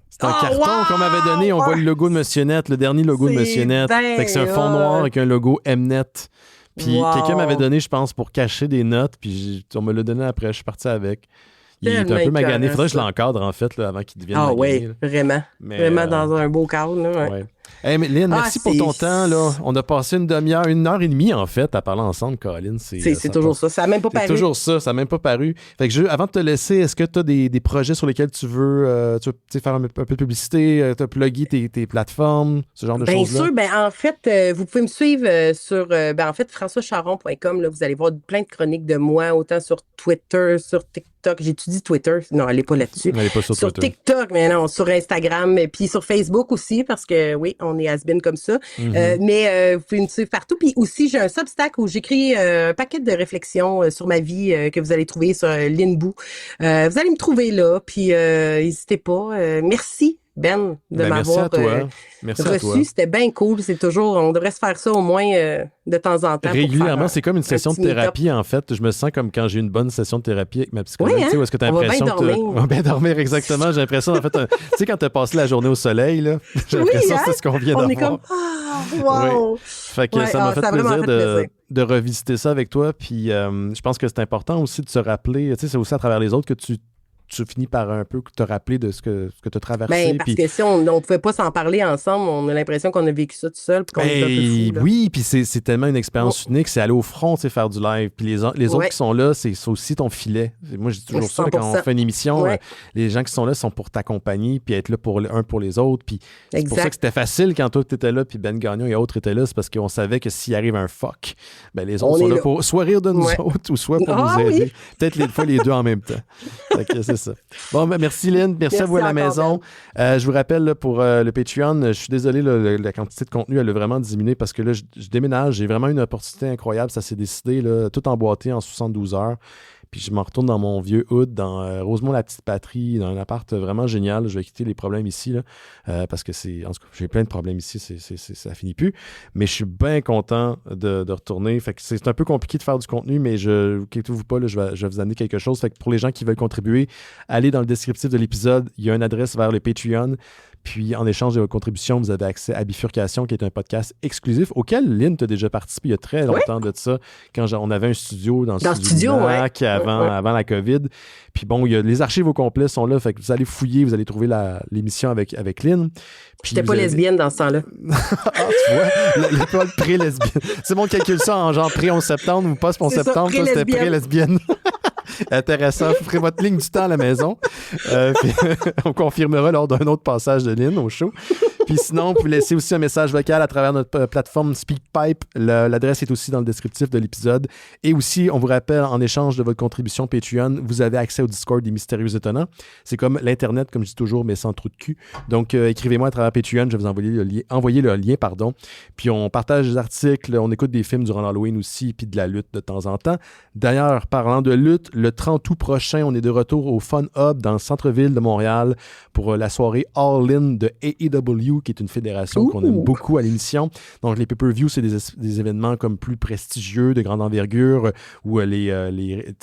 C'est un carton qu'on m'avait donné. On voit le logo de Monsieur Net, le dernier logo de Monsieur Net. Fait que c'est un fond noir avec un logo Mnet. Puis quelqu'un m'avait donné, je pense, pour cacher des notes. Puis on me l'a donné après. Je suis parti avec. Il est un peu magané. Faudrait que je l'encadre, en fait, là, avant qu'il devienne magané. Oui, vraiment. Vraiment dans un beau cadre. Là, ouais. Hey, mais Lynn, merci pour ton temps. Là. On a passé une demi-heure, 1h30, en fait, à parler ensemble, Colin. C'est toujours ça. Ça n'a même pas paru. C'est toujours ça. Ça n'a même pas paru. Fait que avant de te laisser, est-ce que tu as des projets sur lesquels tu veux faire un peu de publicité, te plugger tes plateformes, ce genre de choses-là? Bien sûr. En fait, vous pouvez me suivre sur françoischaron.com. Là, vous allez voir plein de chroniques de moi, autant sur Twitter, sur TikTok. J'étudie Twitter. Non, elle n'est pas là-dessus. Elle n'est pas sur Twitter. TikTok, mais non, sur Instagram, et puis sur Facebook aussi, parce que oui, on est has-been comme ça. Mais vous pouvez me suivre partout. Puis aussi, j'ai un Substack où j'écris un paquet de réflexions sur ma vie que vous allez trouver sur Linboo. Vous allez me trouver là, puis n'hésitez pas. Merci. Ben, de m'avoir reçu. C'était bien cool. C'est toujours, on devrait se faire ça au moins de temps en temps. Régulièrement, c'est comme une session de thérapie, en fait. Je me sens comme quand j'ai une bonne session de thérapie avec ma psychologue. Oui, hein? Où est-ce que tu as l'impression on va bien dormir, exactement. J'ai l'impression, en fait, tu sais, quand tu as passé la journée au soleil, là, j'ai l'impression que c'est ce qu'on vient d'avoir. On est comme, wow! Oui. Fait que ça m'a fait plaisir de revisiter ça avec toi. Puis je pense que c'est important aussi de se rappeler, tu sais, c'est aussi à travers les autres que tu finis par un peu te rappeler de ce que tu as traversé. Parce que si on ne pouvait pas s'en parler ensemble, on a l'impression qu'on a vécu ça tout seul. Puis qu'on est un peu fou, oui, puis c'est tellement une expérience unique. C'est aller au front, faire du live. Puis les autres qui sont là, c'est aussi ton filet. Moi, je dis toujours ça, quand on fait une émission, les gens qui sont là sont pour t'accompagner puis être là pour les autres. Puis c'est pour ça que c'était facile quand toi, tu étais là puis Ben Gagnon et autres étaient là. C'est parce qu'on savait que s'il arrive un fuck, ben, les autres sont là pour soit rire de nous autres ou soit pour nous aider. Peut-être les fois les deux en même temps. Fait que c'est ça. Bon, ben, merci Lynn. Merci à vous à la maison. Je vous rappelle là, pour le Patreon, je suis désolé, la quantité de contenu, elle a vraiment diminué parce que là, je déménage. J'ai vraiment une opportunité incroyable. Ça s'est décidé, là, tout emboîté en 72 heures. Puis je m'en retourne dans mon vieux hood, dans Rosemont-la-Petite-Patrie, dans un appart vraiment génial. Je vais quitter les problèmes ici, là, parce que en tout cas, j'ai plein de problèmes ici, ça finit plus. Mais je suis bien content de retourner. Fait que c'est un peu compliqué de faire du contenu, mais inquiétez-vous pas, là, je vais vous amener quelque chose. Fait que pour les gens qui veulent contribuer, allez dans le descriptif de l'épisode. Il y a une adresse vers le Patreon. Puis, en échange de votre contribution, vous avez accès à Bifurcation, qui est un podcast exclusif auquel Lynn t'a déjà participé il y a très longtemps de ça, quand on avait un studio dans le studio avant la COVID. Puis bon, les archives au complet sont là, fait que vous allez fouiller, vous allez trouver l'émission avec Lynn. J'étais pas lesbienne dans ce temps-là. Tu vois, l'étoile pré-lesbienne. C'est bon, calcule ça en genre pré-11 septembre ou post-11 septembre, ça c'était pré-lesbienne. Intéressant. Vous ferez votre ligne du temps à la maison. Puis, on confirmera lors d'un autre passage de Lynn au show. Puis sinon, vous pouvez laisser aussi un message vocal à travers notre plateforme SpeakPipe. L'adresse est aussi dans le descriptif de l'épisode. Et aussi, on vous rappelle, en échange de votre contribution Patreon, vous avez accès au Discord des Mystérieux Étonnants. C'est comme l'Internet, comme je dis toujours, mais sans trou de cul. Donc, écrivez-moi à travers Patreon. Je vais vous envoyer le lien. Puis on partage des articles, on écoute des films durant l'Halloween aussi, puis de la lutte de temps en temps. D'ailleurs, parlant de lutte, le 30 août prochain, on est de retour au Fun Hub dans le centre-ville de Montréal pour la soirée All-In de AEW, qui est une fédération qu'on aime beaucoup à l'émission. Donc, les pay-per-views, c'est des événements comme plus prestigieux, de grande envergure, où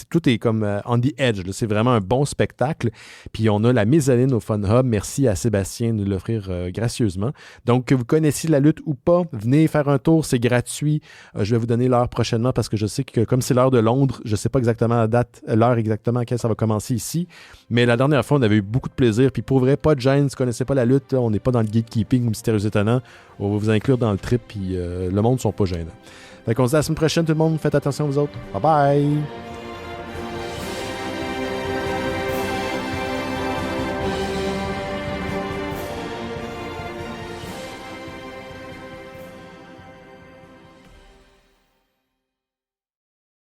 tout est comme on the edge. Là. C'est vraiment un bon spectacle. Puis, on a la mezzanine au Fun Hub. Merci à Sébastien de l'offrir gracieusement. Donc, que vous connaissiez la lutte ou pas, venez faire un tour, c'est gratuit. Je vais vous donner l'heure prochainement parce que je sais que comme c'est l'heure de Londres, je ne sais pas exactement l'heure exactement à laquelle ça va commencer ici. Mais la dernière fois, on avait eu beaucoup de plaisir. Puis, pour vrai, pas de gêne, si vous ne connaissez pas la lutte, là, on n'est pas dans le gatekeeping. Keeping ou Mystérieux Étonnant. On va vous inclure dans le trip, puis le monde ne sont pas gênants. Fait qu'on se dit à la semaine prochaine, tout le monde. Faites attention aux autres. Bye bye!